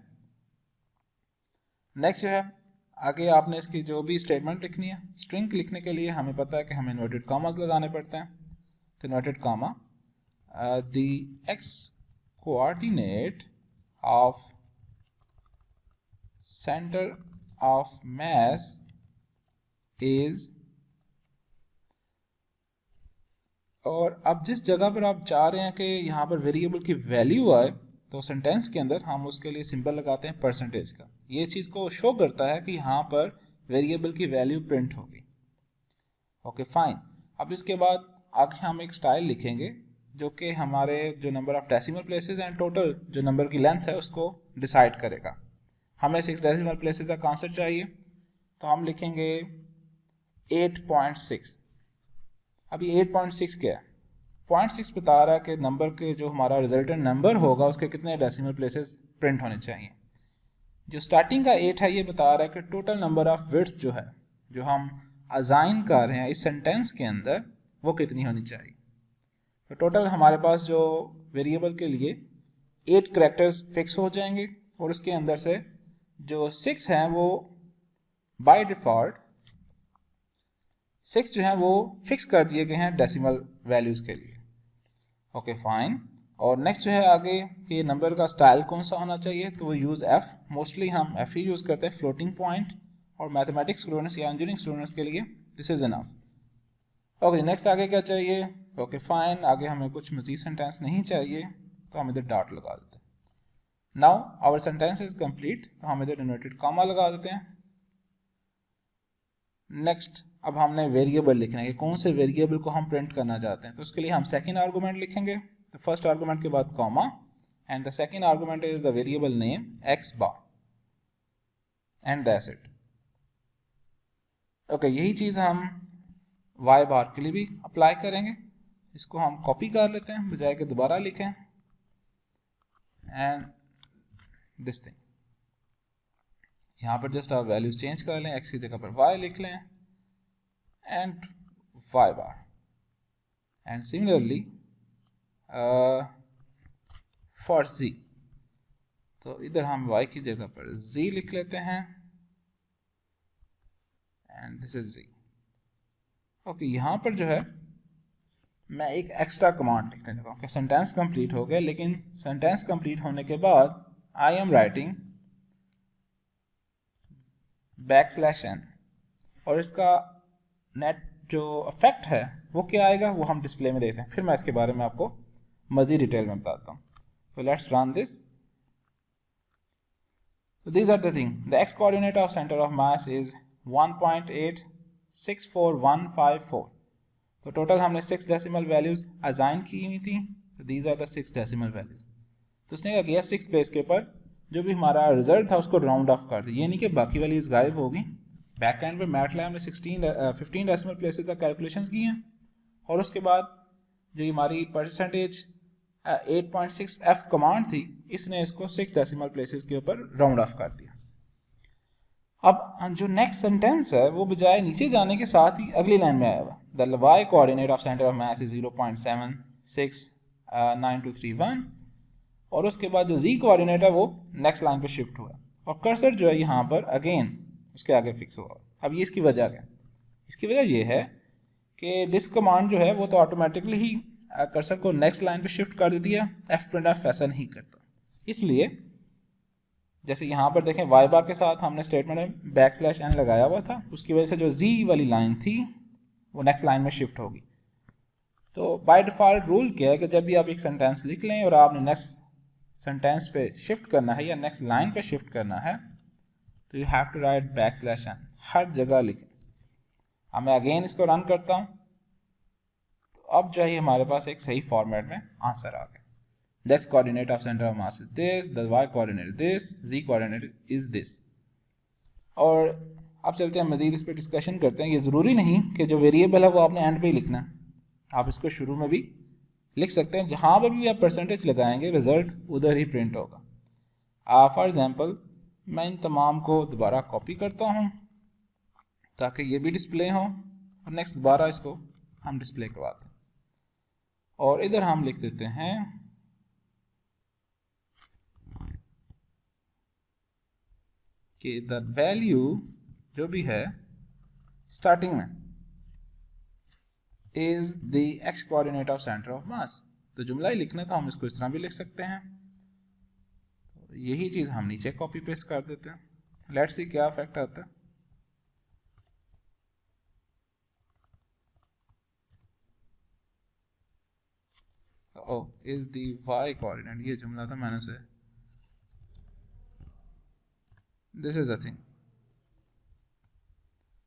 [SPEAKER 2] नेक्स्ट जो है आगे आपने इसकी जो भी स्टेटमेंट लिखनी है। स्ट्रिंग लिखने के लिए हमें पता है कि हमें इन्वर्टेड कॉमास लगाने पड़ते हैं। तो inverted comma the x coordinate of center of mass is, और अब जिस जगह पर आप चाह रहे हैं कि यहाँ पर वेरिएबल की वैल्यू आए, तो सेंटेंस के अंदर हम उसके लिए सिंबल लगाते हैं परसेंटेज का। ये चीज़ को शो करता है कि यहाँ पर वेरिएबल की वैल्यू प्रिंट होगी। Okay fine. अब इसके बाद आगे हम एक स्टाइल लिखेंगे जो कि हमारे जो number of decimal places and total जो नंबर की लेंथ है उसको डिसाइड करेगा। हमें 6 डेसिमल प्लेसेस का आंसर चाहिए, तो हम लिखेंगे 8.6। अभी 8.6 क्या है? 0.6 बता रहा है कि नंबर के जो हमारा रिजल्टेंट नंबर होगा उसके कितने डेसिमल प्लेसेस प्रिंट होने चाहिए। जो स्टार्टिंग का 8 है ये बता रहा है कि टोटल नंबर ऑफ विड्थ जो है, जो हम असाइन कर रहे हैं इस सेंटेंस के अंदर, वो कितनी होनी चाहिए। तो टोटल हमारे पास जो वेरिएबल के लिए 8 कैरेक्टर्स फिक्स हो जाएंगे, और उसके अंदर से जो 6 हैं वो बाय डिफ़ॉल्ट 6 जो हैं वो फिक्स कर दिए गए हैं डेसिमल वैल्यूज़ के लिए। Okay fine. और नेक्स्ट जो है आगे कि नंबर का स्टाइल कौन सा होना चाहिए, तो वो यूज़ f। मोस्टली हम f ही यूज़ करते हैं फ्लोटिंग पॉइंट, और मैथमेटिक्स स्टूडेंट्स या इंजीनियरिंग स्टूडेंट्स के लिए this is enough. Okay next आगे क्या चाहिए। ओके फाइन, आगे हमें कुछ मज़ीद सेंटेंस नहीं चाहिए, तो हम इधर डॉट लगा देते हैं। Now our sentence is complete, तो हम इधर इन्वर्टेड कॉमा लगा देते हैं। नेक्स्ट अब हमने वेरिएबल लिखना है कि कौन से वेरिएबल को हम प्रिंट करना चाहते हैं। तो उसके लिए हम सेकेंड आर्गूमेंट लिखेंगे। तो फर्स्ट आर्गूमेंट के बाद comma and the second argument is the variable name x bar and that's it. Okay, यही चीज़ हम y बार के लिए भी अप्लाई करेंगे। इसको हम कॉपी कर लेते हैं बजाय के दोबारा लिखें, एंड दिस थिंग यहाँ पर जस्ट आप वैल्यूज चेंज कर लें, x की जगह पर y लिख लें and y bar, and similarly for z, तो इधर हम y की जगह पर z लिख लेते हैं and this is z। Okay, यहाँ पर जो है मैं एक एक्स्ट्रा कमांड लिखने लगा कि सेंटेंस कंप्लीट हो गया, लेकिन सेंटेंस कंप्लीट होने के बाद आई एम राइटिंग \n, और इसका नेट जो इफेक्ट है वो क्या आएगा वो हम डिस्प्ले में देखते हैं, फिर मैं इसके बारे में आपको मज़ीद डिटेल में बताता हूँ। तो let's run this. So these are the thing. The x coordinate of center of mass is 1.864154. तो टोटल हमने 6 डेसिमल वैल्यूज असाइन की हुई थी, तो these are the 6 decimal values. तो उसने क्या किया, 6 प्लेस के ऊपर जो भी हमारा रिजल्ट था उसको राउंड ऑफ कर दिया, ये नहीं कि बाकी वैल्यूज गायब होगी। बैक एंड पे मैटलैब में 15 डेसिमल प्लेसेस तक कैलकुलेशंस की हैं, और उसके बाद जो हमारी परसेंटेज 8.6f कमांड थी, इसने इसको 6 डेसिमल प्लेसेस के ऊपर राउंड ऑफ कर दिया। अब जो नेक्स्ट सेंटेंस है वो बजाय नीचे जाने के साथ ही अगली लाइन में आया हुआ, the y coordinate of centre of mass is 0.769231, और उसके बाद जो z कोऑर्डिनेट है वो नेक्स्ट लाइन पे शिफ्ट हुआ और कर्सर जो है यहाँ पर अगेन उसके आगे फिक्स हुआ। अब ये इसकी वजह क्या? इसकी वजह ये है कि डिस्क कमांड जो है वो तो ऑटोमेटिकली ही कर्सर को नेक्स्ट लाइन पे शिफ्ट कर देती है, f ऐसा नहीं करता। इसलिए जैसे यहाँ पर देखें y बार के साथ हमने स्टेटमेंट में बैकस्लैश n लगाया हुआ था, उसकी वजह से जो z वाली लाइन थी वो नेक्स्ट लाइन में शिफ्ट होगी। तो बाय डिफ़ॉल्ट रूल क्या है कि जब भी आप एक सेंटेंस लिख लें और आपने नेक्स्ट सेंटेंस पे शिफ्ट करना है या नेक्स्ट लाइन पे शिफ्ट करना है तो you have to write backslash n, हर जगह लिखें। अब मैं अगेन इसको रन करता हूँ तो अब जो है हमारे पास एक सही फॉर्मेट में आंसर आ गया। The x coordinate of center of mass is this, the y coordinate is this, z coordinate is this। और अब चलते हैं मज़ीद इस पर डिस्कशन करते हैं। ये ज़रूरी नहीं कि जो वेरिएबल है वो आपने एंड पे ही लिखना है, आप इसको शुरू में भी लिख सकते हैं। जहाँ पर भी आप परसेंटेज लगाएंगे रिजल्ट उधर ही प्रिंट होगा। फॉर एग्जांपल मैं इन तमाम को दोबारा कॉपी करता हूँ ताकि ये भी डिस्प्ले हो और नेक्स्ट दोबारा इसको हम डिस्प्ले करवाते हैं और इधर हम लिख देते हैं कि द वैल्यू जो भी है स्टार्टिंग में is the x coordinate of centre of मास। तो जुमला ही लिखना तो हम इसको इस तरह भी लिख सकते हैं। तो यही चीज हम नीचे कॉपी पेस्ट कर देते हैं। लेट्स सी क्या इफेक्ट आता है। O is the Y coordinate, ये जुमला था मैंने से, दिस इज अ थिंग,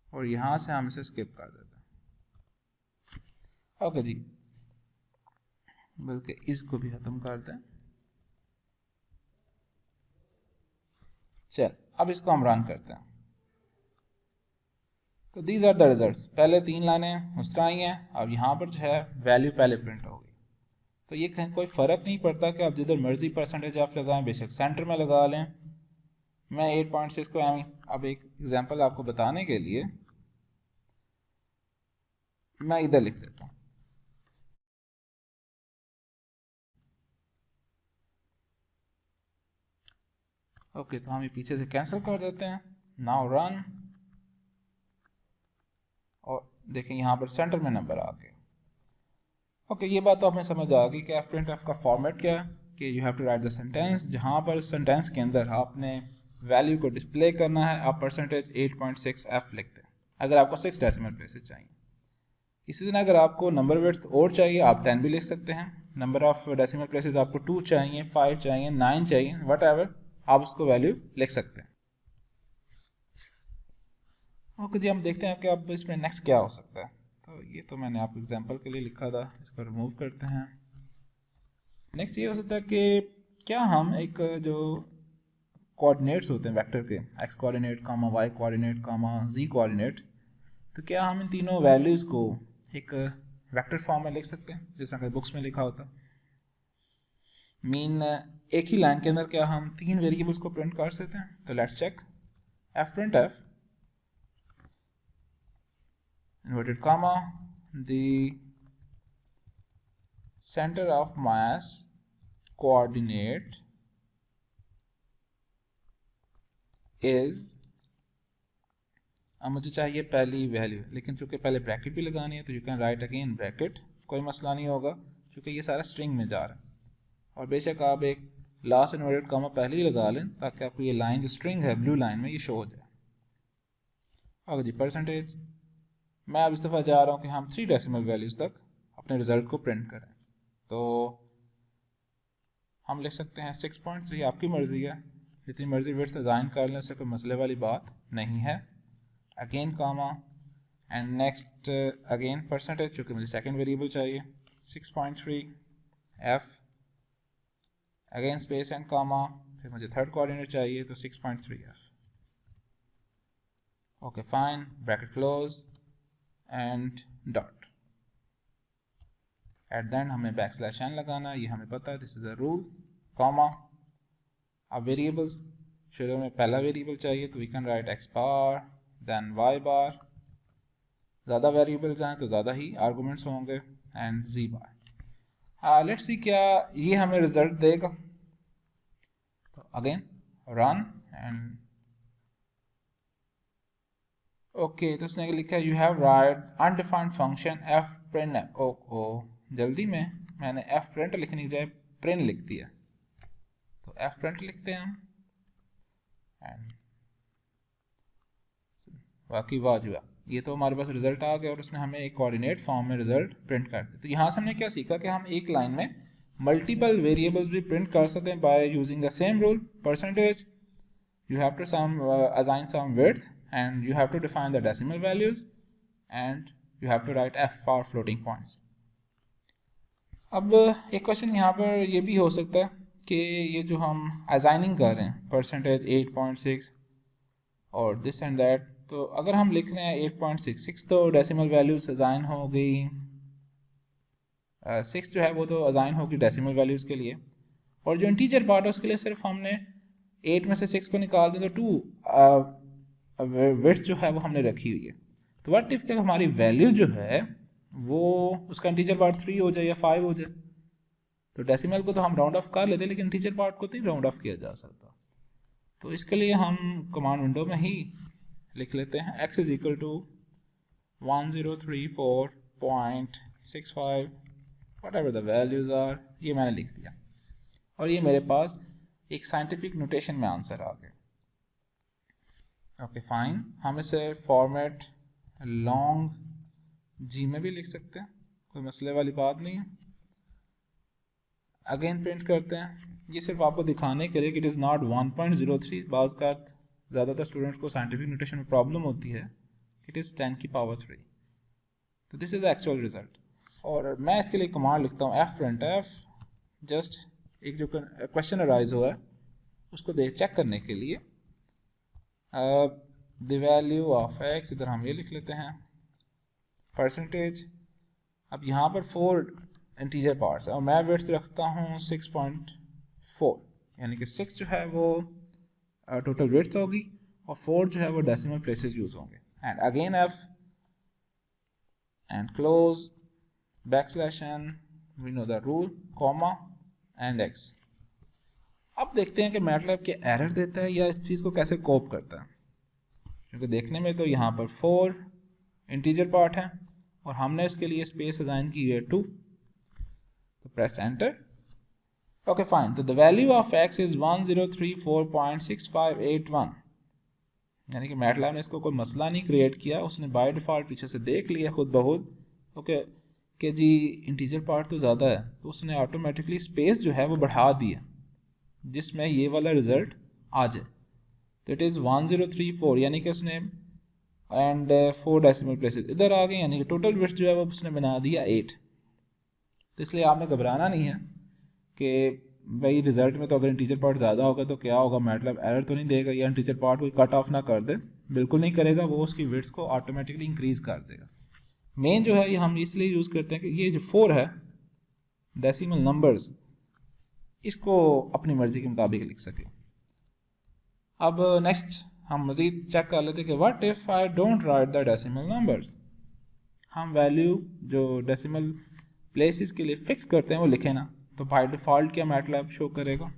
[SPEAKER 2] और यहां से हम इसे स्किप कर देते हैं। ओके जी, बल्कि इसको भी खत्म कर दें। चल अब इसको हम रन करते हैं। तो दीज आर द रिजल्ट्स। पहले 3 लाइनें उस तरह आई हैं, अब यहाँ पर जो है वैल्यू पहले प्रिंट होगी। तो ये कहीं कोई फ़र्क नहीं पड़ता कि आप जिधर मर्जी परसेंटेज आप लगाएं, बेशक सेंटर में लगा लें। मैं 8.6 को अब एक एग्जांपल आपको बताने के लिए मैं इधर लिख देता हूँ। ओके, तो हम ये पीछे से कैंसिल कर देते हैं। नाउ रन, और देखें यहाँ पर सेंटर में नंबर आ गया। ओके, ये बात तो आपने समझ आ गई कि f का फॉर्मेट क्या है कि you have to write the sentence. जहाँ पर सेंटेंस के अंदर आपने वैल्यू को डिस्प्ले करना है, आप परसेंटेज 8.6f लिखते हैं अगर आपको 6 डेसिमल प्लेसेस चाहिए। इसी तरह अगर आपको नंबर विड्थ और चाहिए आप 10 भी लिख सकते हैं। नंबर ऑफ डेसिमल प्लेसेस आपको 2 चाहिए, 5 चाहिए, 9 चाहिए, वट एवर, आप उसको वैल्यू लिख सकते हैं। ओके जी, हम देखते हैं कि अब इसमें नेक्स्ट क्या हो सकता है। तो ये तो मैंने आपको एग्जांपल के लिए लिखा था, इसको रिमूव करते हैं। नेक्स्ट ये हो सकता है कि क्या हम एक जो कोऑर्डिनेट्स होते हैं वेक्टर के, x coordinate comma y coordinate कामा जी कोऑर्डिनेट, तो क्या हम इन तीनों वैल्यूज़ को एक वेक्टर फॉर्म में लिख सकते हैं जैसा कि बुक्स में लिखा होता। मीन एक ही लाइन के अंदर क्या हम 3 वेरिएबल्स को प्रिंट कर सकते हैं? तो let's check. F print F inverted comma the center of mass coordinate is, अब मुझे चाहिए पहली वैल्यू, लेकिन चूंकि पहले ब्रैकेट भी लगानी है तो you can right again bracket, कोई मसला नहीं होगा क्योंकि ये सारा स्ट्रिंग में जा रहा है। और बेशक आप एक लास्ट इन्वर्टेड कॉमा पहले ही लगा लें ताकि आपको ये लाइन जो स्ट्रिंग है ब्लू लाइन में ये शो हो जाए। ओके जी, परसेंटेज मैं अब इस दफ़ा जा रहा हूँ कि हम 3 डेसिमल वैल्यूज़ तक अपने रिज़ल्ट को प्रिंट करें। तो हम लिख सकते हैं 6.3, आपकी मर्ज़ी है, जितनी मर्ज़ी विड्थ डिज़ाइन कर लें, उससे कोई मसले वाली बात नहीं है। Again comma and next again percentage, चूँकि मुझे सेकंड वेरिएबल चाहिए, 6.3 F again space and comma, फिर मुझे थर्ड कोऑर्डिनेट चाहिए तो 6.3 F. Okay fine, bracket close and dot। At the end हमें \n लगाना, ये हमें पता है, this is a rule, comma. अब वेरिएबल्स, शुरू में पहला वेरिएबल चाहिए तो we can write x bar then y bar, ज़्यादा वेरिएबल्स हैं तो ज़्यादा ही आर्गूमेंट्स होंगे, and z bar. Let's see क्या ये हमें रिजल्ट देगा। तो अगेन रन एंड ओके, तो उसने लिखा you have right undefined function f print। ओ जल्दी में मैंने f print लिखने की बजाय print लिख दिया, तो f print लिखते हैं हम, एंड बाकी वाह, ये तो हमारे पास रिजल्ट आ गया और उसने हमें एक कोऑर्डिनेट फॉर्म में रिजल्ट प्रिंट कर दिया। तो यहाँ से हमने क्या सीखा कि हम एक लाइन में मल्टीपल वेरिएबल्स भी प्रिंट कर सकते हैं by using the same rule, percentage. You have to assign some width and you have to define the decimal values and you have to write f for floating points. अब एक question यहाँ पर ये भी हो सकता है कि ये जो हम असाइनिंग कर रहे हैं परसेंटेज 8.6 और दिस एंड दैट, तो अगर हम लिख रहे हैं 8.66 तो डेसिमल वैल्यूज असाइन हो गई, 6 जो है वो तो असाइन होगी डेसिमल वैल्यूज़ के लिए, और जो इंटीजर पार्ट है उसके लिए सिर्फ हमने 8 में से 6 को निकाल दें तो 2 विड्थ जो है वो हमने रखी हुई है। तो व्हाट इफ हमारी वैल्यू जो है वो उसका इंटीजर पार्ट 3 हो जाए या 5 हो जाए, तो डेसिमल को तो हम राउंड ऑफ कर लेते लेकिन इंटीजर पार्ट को तो नहीं राउंड ऑफ किया जा सकता। तो इसके लिए हम कमांड विंडो में ही लिख लेते हैं x is equal to 1034.65 whatever the values are, ये मैंने लिख दिया और ये मेरे पास एक साइंटिफिक नोटेशन में आंसर आ गया। ओके फाइन, हम इसे फॉर्मेट लॉन्ग जी में भी लिख सकते हैं, कोई मसले वाली बात नहीं है। अगेन प्रिंट करते हैं, ये सिर्फ आपको दिखाने के लिए कि इट इज़ नॉट 1.03। बाज़ का ज़्यादातर स्टूडेंट्स को साइंटिफिक नोटेशन में प्रॉब्लम होती है, इट इज़ 10 की पावर 3। तो this is the actual result. और मैं इसके लिए कमांड लिखता हूँ f print f, जस्ट एक जो क्वेश्चन अराइज हुआ है उसको चेक करने के लिए। द वैल्यू ऑफ x, इधर हम ये लिख लेते हैं परसेंटेज। अब यहाँ पर 4 इंटीजर पार्ट्स है और मैं विड्थ रखता हूँ 6.4, यानी कि 6 जो है वो टोटल विड्थ होगी और 4 जो है वो डेसिमल प्लेसेस यूज होंगे। And again f and close \n, we know the rule, comma and x। अब देखते हैं कि मैटलैब के एरर देता है या इस चीज़ को कैसे कोप करता है, क्योंकि देखने में तो यहाँ पर 4 इंटीजर पार्ट है और हमने इसके लिए स्पेस असाइन की है 2, तो प्रेस एंटर। ओके फाइन, तो the value of x is 1034.6581, यानी कि मैटलैब ने इसको कोई मसला नहीं क्रिएट किया, उसने बाय डिफ़ॉल्ट पीछे से देख लिया खुद बहुत ओके कि जी इंटीजर पार्ट तो ज़्यादा है, तो उसने ऑटोमेटिकली स्पेस जो है वो बढ़ा दी है जिसमें ये वाला रिज़ल्ट आ जाए। तो इट इज़ 1034, यानी कि उसने एंड 4 डेसिमल प्लेसेस इधर आ गए, यानी कि टोटल विड्थ जो है वो उसने बना दिया 8। तो इसलिए आपने घबराना नहीं है कि भाई रिज़ल्ट में तो अगर इंटीजर पार्ट ज़्यादा होगा तो क्या होगा, मैटलैब एरर तो नहीं देगा या इंटीजर पार्ट को कट ऑफ ना कर दे, बिल्कुल नहीं करेगा, वो उसकी विड्थ को ऑटोमेटिकली इंक्रीज़ कर देगा। मेन जो है ये हम इसलिए यूज़ करते हैं कि ये जो 4 है डेसिमल नंबर्स, इसको अपनी मर्जी के मुताबिक लिख सके। अब नेक्स्ट हम मज़ीद चेक कर लेते हैं कि what if I don't write the decimal numbers. हम वैल्यू जो डेसिमल प्लेसेस के लिए फिक्स करते हैं वो लिखें ना, तो बाय डिफ़ॉल्ट क्या मैटलैब शो करेगा।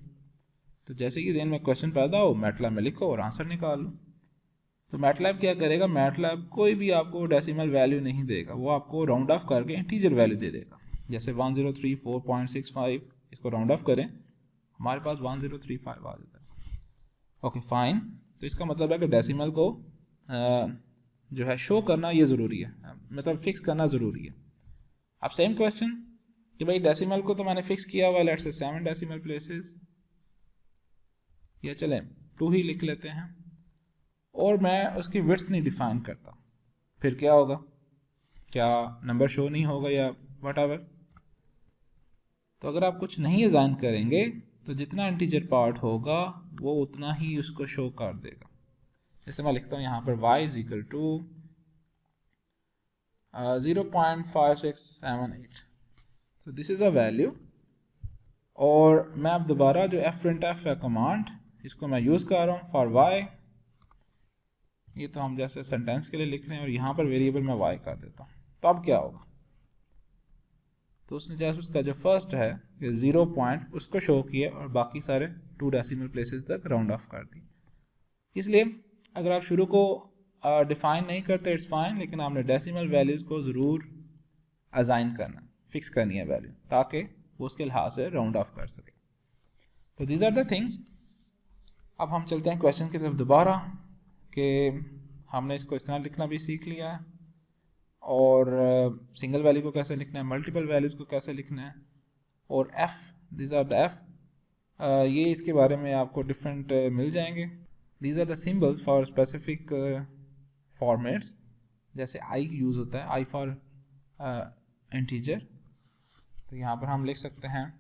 [SPEAKER 2] तो जैसे कि ज़हन में क्वेश्चन पैदा हो मैटलैब में लिखो और आंसर निकाल लो। तो मैटलैब क्या करेगा, मैटलैब कोई भी आपको डेसिमल वैल्यू नहीं देगा, वो आपको राउंड ऑफ करके इंटीजर वैल्यू दे देगा। जैसे 1034.65, इसको राउंड ऑफ करें हमारे पास 1035 आ जाता है। ओके फाइन, तो इसका मतलब है कि डेसिमल को जो है शो करना ये ज़रूरी है, मतलब फिक्स करना ज़रूरी है। अब सेम क्वेश्चन कि भाई डेसिमल को तो मैंने फिक्स किया हुआ, लेट्स से 7 डेसिमल प्लेसेस, या चलें 2 ही लिख लेते हैं, और मैं उसकी विड्थ नहीं डिफाइन करता, फिर क्या होगा, क्या नंबर शो नहीं होगा या व्हाटएवर। तो अगर आप कुछ नहीं असाइन करेंगे तो जितना इंटीजर पार्ट होगा वो उतना ही उसको शो कर देगा। जैसे मैं लिखता हूँ यहाँ पर y is equal to 0.5678, so this is a value. और मैं अब दोबारा जो fprintf है कमांड, इसको मैं यूज़ कर रहा हूँ फॉर y। ये तो हम जैसे सेंटेंस के लिए लिख रहे हैं और यहाँ पर वेरिएबल मैं y कर देता हूँ। तो अब क्या होगा, तो उसने जैसे उसका जो फर्स्ट है 0 पॉइंट उसको शो किया और बाकी सारे 2 डेसिमल प्लेसेस तक राउंड ऑफ कर दी। इसलिए अगर आप शुरू को डिफाइन नहीं करते इट्स फाइन, लेकिन आपने डेसिमल वैल्यूज़ को ज़रूर असाइन करना, फिक्स करनी है वैल्यू, ताकि वो उसके लिहाज से राउंड ऑफ कर सके। तो दीज आर द थिंग्स। अब हम चलते हैं क्वेश्चन की तरफ दोबारा, कि हमने इसको इस तरह लिखना भी सीख लिया है, और सिंगल वैल्यू को कैसे लिखना है, मल्टीपल वैल्यूज़ को कैसे लिखना है, और f, these are the f, ये इसके बारे में आपको डिफरेंट मिल जाएंगे। These are the symbols for specific formats, जैसे i यूज़ होता है, i फॉर इंटीजर। तो यहाँ पर हम लिख सकते हैं,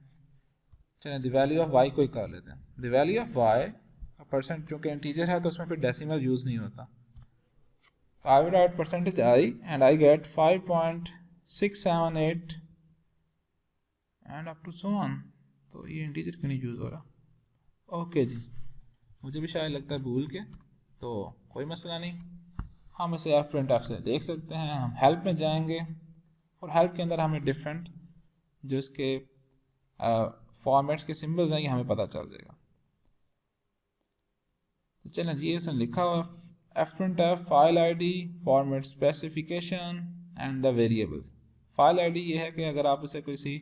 [SPEAKER 2] चलें द वैल्यू ऑफ y को ही कर लेते हैं। The value of y percent, क्योंकि इंटीजर है तो उसमें फिर डेसिमल यूज़ नहीं होता। So I will write percentage I and I get 5.678 and up to so on। तो ये इंटीजर क्यों नहीं यूज़ हो रहा? ओके जी, मुझे भी शायद लगता है भूल के, तो कोई मसला नहीं, हम इसे fprintf से देख सकते हैं। हम हेल्प में जाएंगे और हेल्प के अंदर हमें डिफरेंट जो इसके फॉर्मेट्स के सिम्बल्स हैं ये हमें पता चल जाएगा। तो चलें जी, इसमें लिखा हुआ fprintf file id format specification and the variables. File id ये है कि अगर आप उसे किसी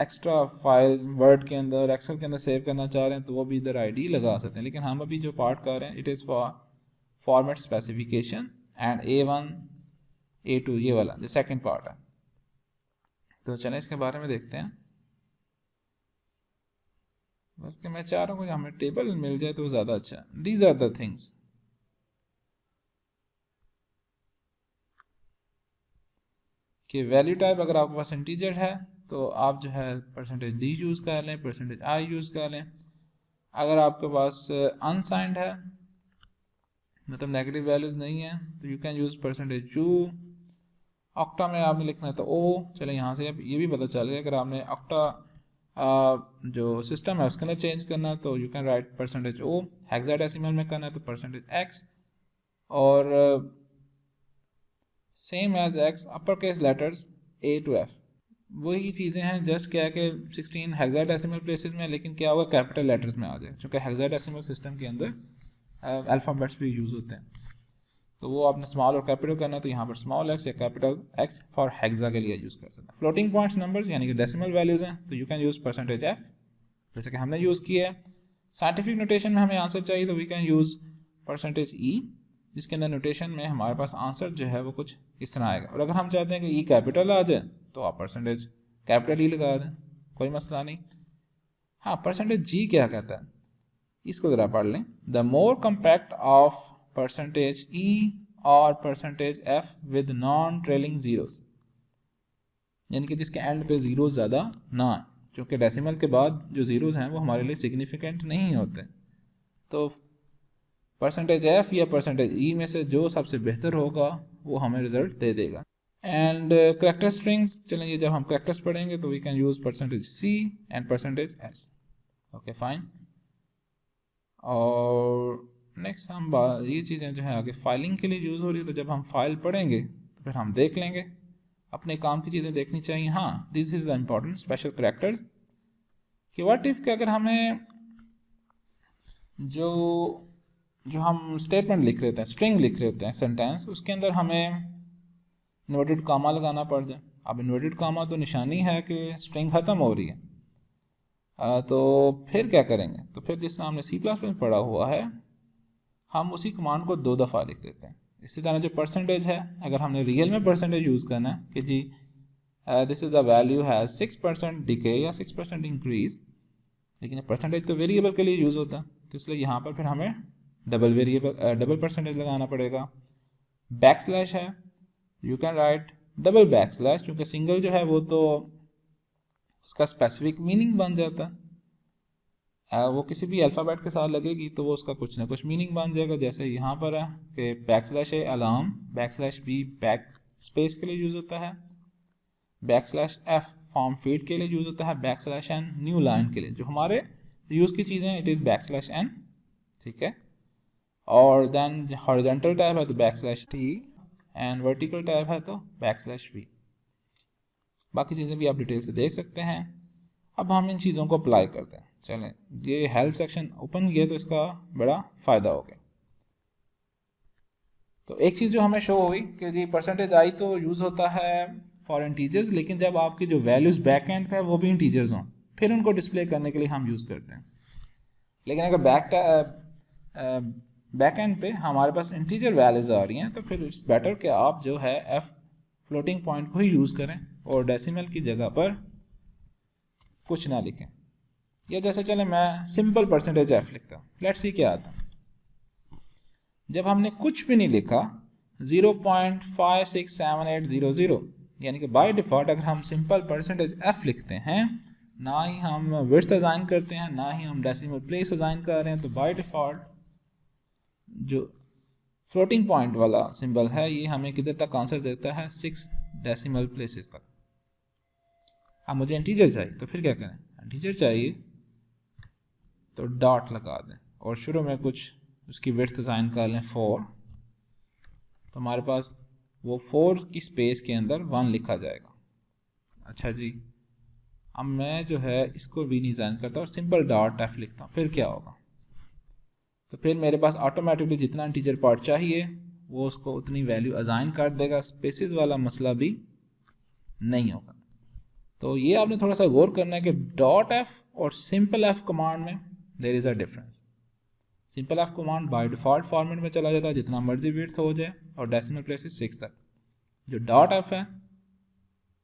[SPEAKER 2] एक्स्ट्रा फाइल वर्ड के अंदर, एक्सेल के अंदर सेव करना चाह रहे हैं तो वो भी इधर id लगा सकते हैं, लेकिन हम अभी जो पार्ट कर रहे हैं it is for format specification and a1 a2, ये वाला जो सेकेंड पार्ट है। तो चलें इसके बारे में देखते हैं। बल्कि मैं चाह रहा हूँ कि हमें टेबल मिल जाए तो ज़्यादा अच्छा है। दीज आर द थिंग्स कि वैल्यू टाइप अगर आपके पास इंटीजर है तो आप जो है परसेंटेज d यूज़ कर लें, परसेंटेज i यूज़ कर लें। अगर आपके पास अनसाइंड है, मतलब नेगेटिव वैल्यूज़ नहीं है, तो you can use percentage u। Octa में आपने लिखना है तो o। चले यहाँ से अब ये भी पता चल गया, अगर आपने ऑक्टा जो सिस्टम है उसके अंदर चेंज करना है तो you can write percentage o। Hexadecimal में करना है तो परसेंटेज x, और same as x upper case letters a to f। वही चीज़ें हैं, जस्ट क्या है कि 16 हेक्साडेसिमल प्लेसेस में, लेकिन क्या होगा कैपिटल लेटर्स में आ जाए, क्योंकि हेक्साडेसिमल सिस्टम के अंदर अल्फ़ाबेट्स भी यूज़ होते हैं। तो वो आपने स्मॉल और कैपिटल करना है तो यहाँ पर स्मॉल x या कैपिटल x फॉर हेक्सा के लिए यूज़ कर सकते हैं। फ्लोटिंग पॉइंट्स नंबर्स यानी कि डेसिमल वैल्यूज़ हैं तो you can use percentage f, जैसे कि हमने यूज़ किया है। साइंटिफिक नोटेशन में हमें आंसर चाहिए तो we can use percentage e, जिसके अंदर नोटेशन में हमारे पास आंसर जो है वो कुछ इस तरह आएगा। और अगर हम चाहते हैं कि e कैपिटल आ जाए तो आप परसेंटेज कैपिटल e लगा दें, कोई मसला नहीं। हाँ, परसेंटेज g क्या कहता है इसको ज़रा पढ़ लें। The more compact of percentage e और percentage f with non trailing zeros, यानी कि जिसके एंड पे जीरोस ज़्यादा ना आए, क्योंकि डेसिमल के बाद जो जीरोस हैं वो हमारे लिए सिग्निफिकेंट नहीं होते। तो परसेंटेज f या परसेंटेज e में से जो सबसे बेहतर होगा वो हमें रिजल्ट दे देगा। एंड करैक्टर स्ट्रिंग्स, चलेंगे जब हम करैक्टर्स पढ़ेंगे तो we can use percentage c and percentage s। Okay fine. और नेक्स्ट हम ये चीज़ें जो है आगे फाइलिंग के लिए यूज़ हो रही है, तो जब हम फाइल पढ़ेंगे तो फिर हम देख लेंगे, अपने काम की चीज़ें देखनी चाहिए। हाँ, this is the important special characters कि व्हाट इफ़ के अगर हमें जो हम स्टेटमेंट लिख रहे होते हैं, स्ट्रिंग लिख रहे होते हैं सेंटेंस, उसके अंदर हमें इन्वर्टेड कामा लगाना पड़ जाए। अब इन्वर्टेड कामा तो निशानी है कि स्ट्रिंग ख़त्म हो रही है, तो फिर क्या करेंगे? तो फिर जिस तरह हमने C++ में पढ़ा हुआ है, हम उसी कमांड को 2 दफ़ा लिख देते हैं। इसी तरह जो परसेंटेज है, अगर हमने रियल में परसेंटेज यूज़ करना है कि जी दिस इज़ द वैल्यू है 6% डिके या 6% इंक्रीज, लेकिन परसेंटेज तो वेरिएबल के लिए यूज़ होता है, तो इसलिए यहाँ पर फिर हमें डबल परसेंटेज लगाना पड़ेगा। बैकस्लैश है, you can right double backslash, क्योंकि सिंगल जो है वो तो उसका स्पेसिफिक मीनिंग बन जाता है, वो किसी भी अल्फ़ाबेट के साथ लगेगी तो वो उसका कुछ ना कुछ मीनिंग बन जाएगा। जैसे यहाँ पर है कि backslash A alarm, backslash be back space के लिए यूज़ होता है, बैकस्लैश f फॉर्म फीड के लिए यूज़ होता है, बैकस्लैश n न्यू लाइन के लिए। जो हमारे यूज़ की चीज़ें इट इज़ बैकस्लैश n, ठीक है। और देन हॉरिजॉन्टल टैब है तो backslash t and vertical tab है तो बैकस्लैश v। बाकी चीज़ें भी आप डिटेल से देख सकते हैं। अब हम इन चीज़ों को अप्लाई करते हैं। चलें, ये हेल्प सेक्शन ओपन किया तो इसका बड़ा फ़ायदा हो गया। तो एक चीज़ जो हमें शो हुई कि जी परसेंटेज आई तो यूज़ होता है फॉर इंटीजर्स, लेकिन जब आपकी जो वैल्यूज़ बैक एंड पे है वो भी इंटीजर्स हों, फिर उनको डिस्प्ले करने के लिए हम यूज़ करते हैं। लेकिन अगर बैक एंड पे हमारे पास इंटीजर वैल्यूज आ रही हैं तो फिर इट्स बेटर कि आप जो है एफ फ्लोटिंग पॉइंट को ही यूज़ करें और डेसिमल की जगह पर कुछ ना लिखें। या जैसे चले मैं सिंपल परसेंटेज एफ लिखता हूँ, लेट्स सी क्या आता। जब हमने कुछ भी नहीं लिखा 0.567800, यानी कि बाय डिफ़ॉल्ट अगर हम सिंपल परसेंटेज एफ लिखते हैं, ना ही हम विड्थ असाइन करते हैं, ना ही हम डेसिमल प्लेस असाइन कर रहे हैं, तो बाय डिफ़ॉल्ट जो फ्लोटिंग पॉइंट वाला सिंबल है ये हमें किधर तक आंसर देता है, 6 डेसिमल प्लेसेस तक। अब मुझे इंटीजर चाहिए तो फिर क्या करें, इंटीजर चाहिए तो डॉट लगा दें और शुरू में कुछ उसकी विड्थ असाइन कर लें 4, तो हमारे पास वो 4 की स्पेस के अंदर 1 लिखा जाएगा। अच्छा जी, अब मैं जो है इसको भी नहीं असाइन करता और सिंपल डॉट एफ लिखता हूँ, फिर क्या होगा, तो फिर मेरे पास ऑटोमेटिकली जितना इंटीजर पार्ट चाहिए वो उसको उतनी वैल्यू असाइन कर देगा, स्पेसिस वाला मसला भी नहीं होगा। तो ये आपने थोड़ा सा गौर करना है कि डॉट एफ और सिंपल एफ कमांड में there is a difference. Simple F command by default format में चला जाता है, जितना मर्जी विड्थ हो जाए और डेसिमल प्लेसेस 6 तक। जो डॉट एफ है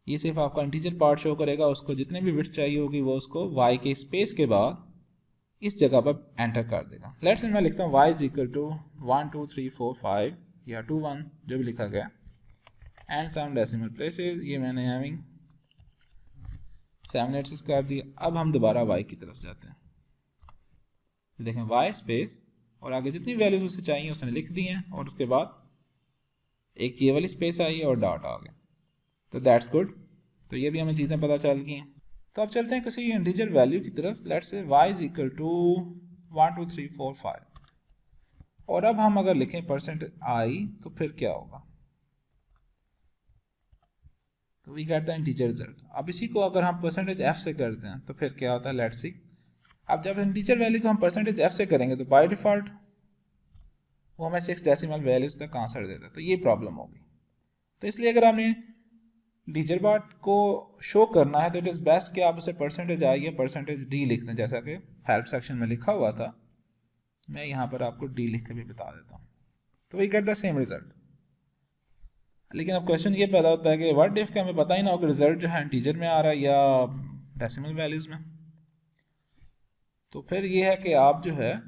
[SPEAKER 2] ये सिर्फ आपका इंटीजर पार्ट शो करेगा, उसको जितने भी विड्थ चाहिए होगी वो उसको वाई के स्पेस के बाद इस जगह पर एंटर कर देगा। लेट्स से मैं लिखता हूँ y इज इक्वल टू 1 2 3 4 5 या 2 1 जो भी लिखा गया एंड सम डेसिमल प्लेसेस, ये मैंने हैविंग 7 8 कर दिया। अब हम दोबारा y की तरफ जाते हैं, देखें y स्पेस और आगे जितनी वैल्यूज उसे चाहिए उसने लिख दी हैं और उसके बाद एक ये वाली स्पेस आई और डॉट आ गया, तो दैट्स गुड। तो ये भी हमें चीज़ें पता चल गई हैं। तो अब चलते हैं किसी इंटीजर वैल्यू की तरफ। Let's say y is equal to 1 2 3 4 5 और अब हम अगर लिखें परसेंटेज i तो फिर क्या होगा, तो वी करता है इंटीजर रिजल्ट। अब इसी को अगर हम परसेंटेज f से करते हैं तो फिर क्या होता है, लेट्स सी। अब जब इंटीजर वैल्यू को हम परसेंटेज f से करेंगे तो बाय डिफ़ॉल्ट वो हमें 6 डेसिमल वैल्यूज तक आंसर देता है, तो ये प्रॉब्लम होगी। तो इसलिए अगर आपने इंटीजर पार्ट को शो करना है तो इट इज़ बेस्ट कि आप उसे परसेंटेज आई या परसेंटेज डी लिख दें, जैसा कि हेल्प सेक्शन में लिखा हुआ था। मैं यहाँ पर आपको डी लिख के भी बता देता हूँ, तो we get the same result. लेकिन अब क्वेश्चन ये पैदा होता है कि व्हाट इफ के हमें पता ही ना हो कि रिजल्ट जो है इंटीजर में आ रहा है या डेसिमल वैल्यूज में। तो फिर ये है कि आप जो है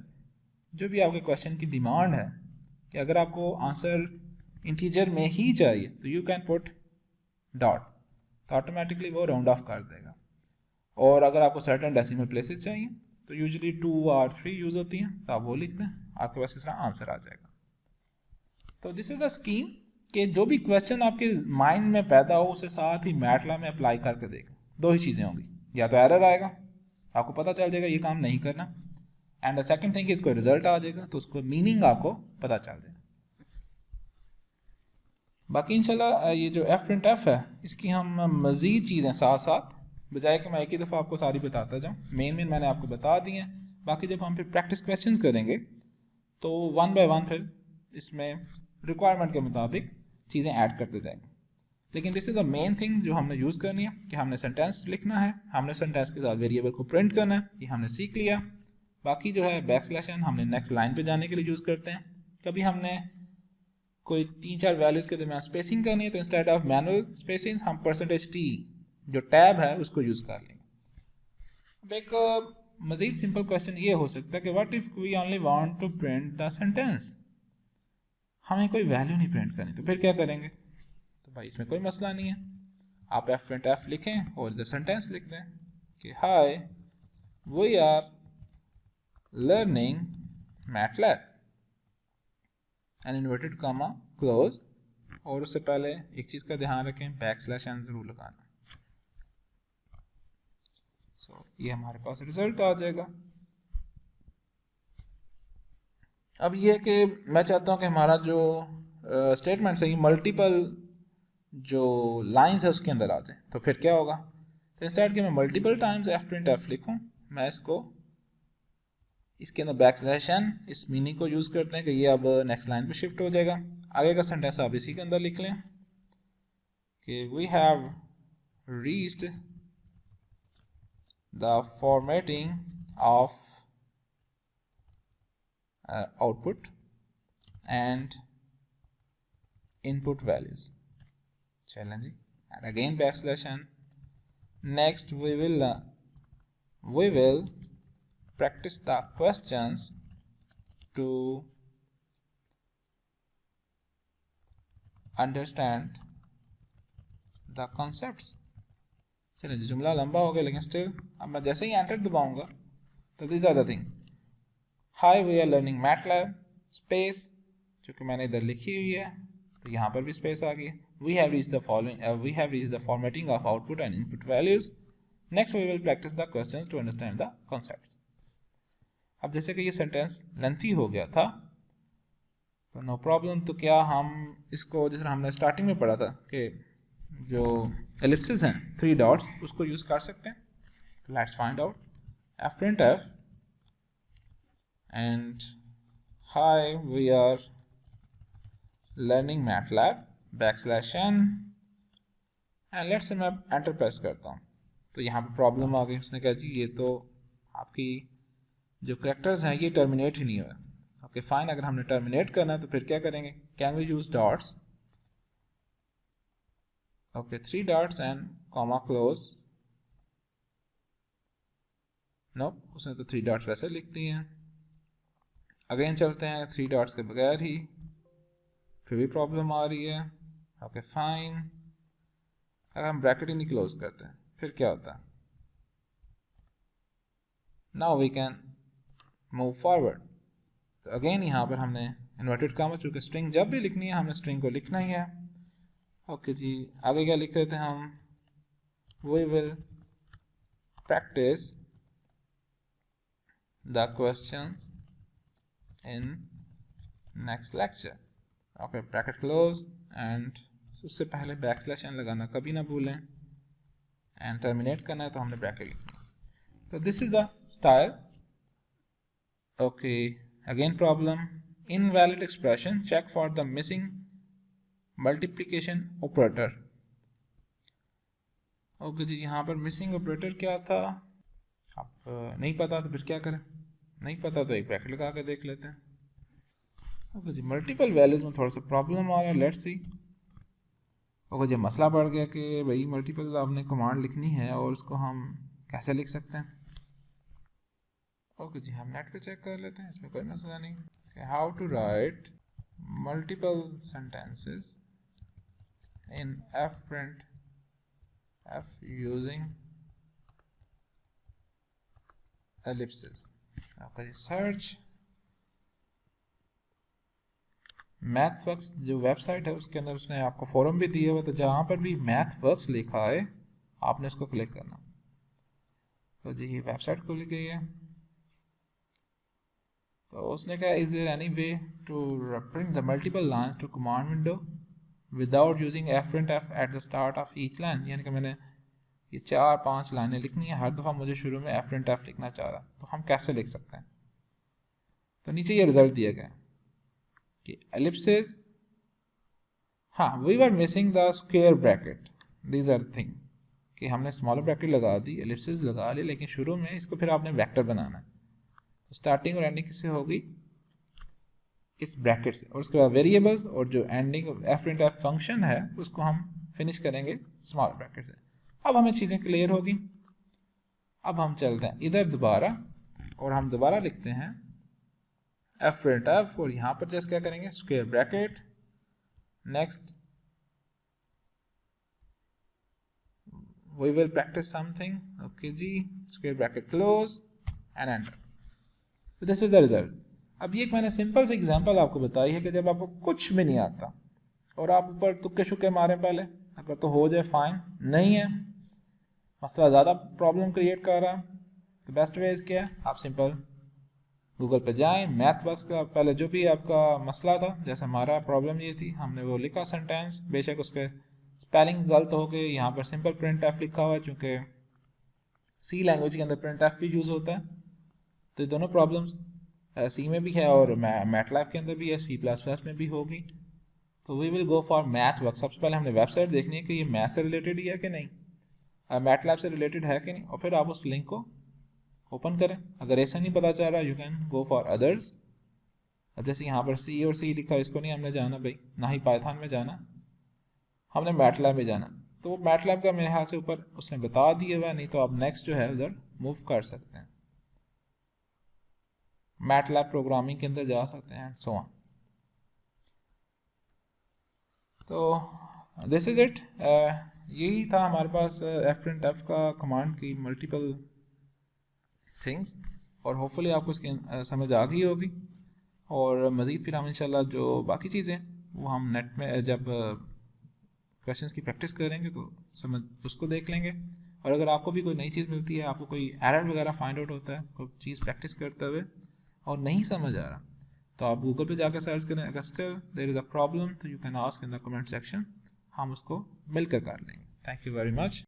[SPEAKER 2] जो भी आपके क्वेश्चन की डिमांड है कि अगर आपको आंसर इंटीजर में ही चाहिए तो यू कैन पुट डॉट, तो ऑटोमेटिकली वो राउंड ऑफ कर देगा। और अगर आपको सर्टेन डेसिमल प्लेसेस चाहिए तो यूजुअली 2 और 3 यूज़ होती हैं, तो आप वो लिख दें, आपके पास इस तरह आंसर आ जाएगा। तो दिस इज़ अ स्कीम कि जो भी क्वेश्चन आपके माइंड में पैदा हो उसे साथ ही मैटलैब में अप्लाई करके देखें। दो ही चीज़ें होंगी, या तो एरर आएगा, आपको पता चल जाएगा ये काम नहीं करना, एंड द सेकंड थिंग इसको रिजल्ट आ जाएगा तो उसको मीनिंग आपको पता चल जाएगा। बाकी इंशाल्लाह ये जो एफ प्रिंट एफ है इसकी हम मज़ीद चीज़ें साथ साथ, बजाय कि मैं एक ही दफ़ा आपको सारी बताता जाऊँ, मेन मैंने आपको बता दी हैं। बाकी जब हम फिर प्रैक्टिस क्वेश्चंस करेंगे तो 1 बाय 1 फिर इसमें रिक्वायरमेंट के मुताबिक चीज़ें ऐड करते जाएंगे। लेकिन this is the main thing जो हमने यूज़ करनी है कि हमने सेंटेंस लिखना है, हमने सेंटेंस के साथ वेरिएबल को प्रिंट करना है, ये हमने सीख लिया। बाकी जो है बैकस्लैश एन हमने नेक्स्ट लाइन पे जाने के लिए यूज़ करते हैं। कभी हमने कोई 3-4 वैल्यूज़ के दरमियान स्पेसिंग करनी है तो इंस्टेड ऑफ मैनुअल स्पेसिंग हम परसेंटेज टी जो टैब है उसको यूज़ कर लेंगे। अब एक मज़ीद सिंपल क्वेश्चन ये हो सकता है कि what if we only want to print the sentence, हमें कोई वैल्यू नहीं प्रिंट करनी, तो फिर क्या करेंगे। तो भाई इसमें कोई मसला नहीं है, आप एफ प्रिंट एफ लिखें और द सेंटेंस लिख दें कि hi we are learning MATLAB N inverted comma close, और उससे पहले एक चीज़ का ध्यान रखें बैकस्लैश एन ज़रूर लगाना। सो ये हमारे पास रिजल्ट आ जाएगा। अब ये कि मैं चाहता हूँ कि हमारा जो स्टेटमेंट्स है ये मल्टीपल जो लाइंस है उसके अंदर आ जाए, तो फिर क्या होगा? तो इंस्टेड कि मैं multiple times F print F लिखूँ, मैं इसको इसके अंदर बैक स्लैश एन इस मीनिंग को यूज़ करते हैं कि ये अब नेक्स्ट लाइन पे शिफ्ट हो जाएगा। आगे का सेंटेंस आप इसी के अंदर लिख लें कि we have reached the formatting of output and input values, challenging, and again backslash n. Next we will practice the questions to understand the concepts. चलिए जी, जुमला लंबा हो गया लेकिन स्टिल अब मैं जैसे ही एंटर दबाऊंगा तो this are the thing, hi we are learning MATLAB space, चूँकि मैंने इधर लिखी हुई है तो यहाँ पर भी स्पेस आ गई। We have reached the following, we have reached the formatting of output and input values. Next we will practise the questions to understand the concepts. अब जैसे कि ये सेंटेंस लेंथी हो गया था तो नो प्रॉब्लम, तो क्या हम इसको जिस तरह हमने स्टार्टिंग में पढ़ा था कि जो एलिप्सिस हैं 3 डॉट्स उसको यूज़ कर सकते हैं। तो let's find out F print F and hi we are learning MATLAB backslash n and let's say मैं एंटर प्रेस करता हूँ तो यहाँ पे प्रॉब्लम आ गई। उसने कहा जी ये तो आपकी जो कैरेक्टर्स हैं ये टर्मिनेट ही नहीं हुए। ओके फाइन, अगर हमने टर्मिनेट करना है तो फिर क्या करेंगे? Can we use dots? Okay 3 dots and comma close. No, उसने तो 3 डॉट्स वैसे लिख दिए हैं। अगेन चलते हैं 3 डॉट्स के बगैर ही, फिर भी प्रॉब्लम आ रही है। ओके फाइन, अगर हम ब्रैकेट ही नहीं क्लोज करते हैं फिर क्या होता है? Now we can move forward. तो अगेन यहाँ पर हमने इन्वर्टेड कामा, चूँकि स्ट्रिंग जब भी लिखनी है हमने स्ट्रिंग को लिखना ही है। ओके जी, आगे क्या लिख रहे थे हम? We will practise the questions in next lecture. Okay, bracket close and उससे पहले बैकस्लैश एन लगाना कभी ना भूलें, एंड टर्मिनेट करना है तो हमने ब्रैकेट लिखना। तो this is the style. Okay again problem, invalid expression, check for the missing multiplication operator. Okay जी, यहाँ पर मिसिंग ऑपरेटर क्या था? आप नहीं पता तो फिर क्या करें? नहीं पता तो एक ब्रैकेट लगा के देख लेते हैं। ओके जी, मल्टीपल वैल्यूज में थोड़ा सा प्रॉब्लम आ रहा है, लेट्स सी। ओके जी, मसला बढ़ गया कि भाई मल्टीपल आपने कमांड लिखनी है और उसको हम कैसे लिख सकते हैं। ओके जी, हम नेट पे चेक कर लेते हैं, इसमें कोई मसला नहीं। How to write multiple sentences in F print F using ellipsis. Okay, search MathWorks जो वेबसाइट है उसके अंदर उसने आपको फोरम भी दिया हुआ, तो जहाँ पर भी मैथवर्क्स लिखा है आपने इसको क्लिक करना। तो जी ये वेबसाइट खुल गई है। तो उसने कहा is there any way to print the multiple lines to command window without using F print F at the start of each line. यानी कि मैंने ये 4-5 लाइनें लिखनी है, हर दफ़ा मुझे शुरू में एफ प्रिंट एफ लिखना चाह रहा, तो हम कैसे लिख सकते हैं? तो नीचे ये रिजल्ट दिया गया कि एलिप्सिस, हाँ we were missing the square bracket, these are thing कि हमने स्मॉलर ब्रैकेट लगा दी, एलिप्सिस लगा ली, लेकिन शुरू में इसको फिर आपने वेक्टर बनाना है। तो स्टार्टिंग और एंडिंग किससे होगी? इस ब्रैकेट से, और उसके बाद वेरिएबल्स और जो ending F print F function है उसको हम फिनिश करेंगे स्मॉल ब्रैकेट से। अब हमें चीज़ें क्लियर होगी। अब हम चलते हैं इधर दोबारा और हम दोबारा लिखते हैं एफ प्रिंट एफ, और यहाँ पर जैसे क्या करेंगे? Square bracket, next we will practise something. Okay जी, square bracket close and enter. तो दिस इज द रिजल्ट। अब ये एक मैंने सिंपल सी एग्जांपल आपको बताई है कि जब आपको कुछ भी नहीं आता और आप ऊपर तुक्के शुक्के मारें पहले, अगर तो हो जाए फाइन, नहीं है मसला ज़्यादा प्रॉब्लम क्रिएट कर रहा है तो बेस्ट वेज क्या है, आप सिंपल गूगल पे जाएं, मैथ वर्क्स का पहले जो भी आपका मसला था, जैसे हमारा प्रॉब्लम ये थी, हमने वो लिखा सेंटेंस, बेशक उसके स्पेलिंग गलत हो गई, यहाँ पर सिंपल प्रिंट एफ लिखा हुआ है, चूँकि सी लैंग्वेज के अंदर प्रिंट एफ भी यूज़ होता है, तो ये दोनों प्रॉब्लम्स सी में भी है और मैटलैब के अंदर भी है, सी प्लस प्लस में भी होगी। तो we will go for math work. सबसे पहले हमने वेबसाइट देखनी है कि ये मैथ से रिलेटेड ही है कि नहीं, मैटलैब से रिलेटेड है कि नहीं, और फिर आप उस लिंक को ओपन करें। अगर ऐसा नहीं पता चल रहा, you can go for others. अब जैसे यहाँ पर सी और सी लिखा है, इसको नहीं हमने जाना भाई, ना ही पाइथन में जाना, हमने मैटलैब में जाना। तो मैटलैब का मेरे ख्याल से ऊपर उसने बता दिया हुआ है, नहीं तो आप नेक्स्ट जो है उधर मूव कर सकते हैं, मैटलैब प्रोग्रामिंग के अंदर जा सकते हैं, सो ऑन। तो दिस इज़ इट, यही था हमारे पास एफ प्रिंट एफ का कमांड की मल्टीपल थिंग्स, और होपफुली आपको इसकी समझ आ गई होगी। और मज़ीद फिर हम इंशाल्लाह जो बाकी चीज़ें वो हम नेट में जब क्वेश्चंस की प्रैक्टिस करेंगे तो समझ उसको देख लेंगे। और अगर आपको भी कोई नई चीज़ मिलती है, आपको कोई एरर वगैरह फाइंड आउट होता है कोई चीज़ प्रैक्टिस करते हुए और नहीं समझ आ रहा, तो आप गूगल पे जाकर सर्च करें, अगर still there is a problem तो you can ask in the comment section, हम उसको मिलकर कर लेंगे। Thank you very much.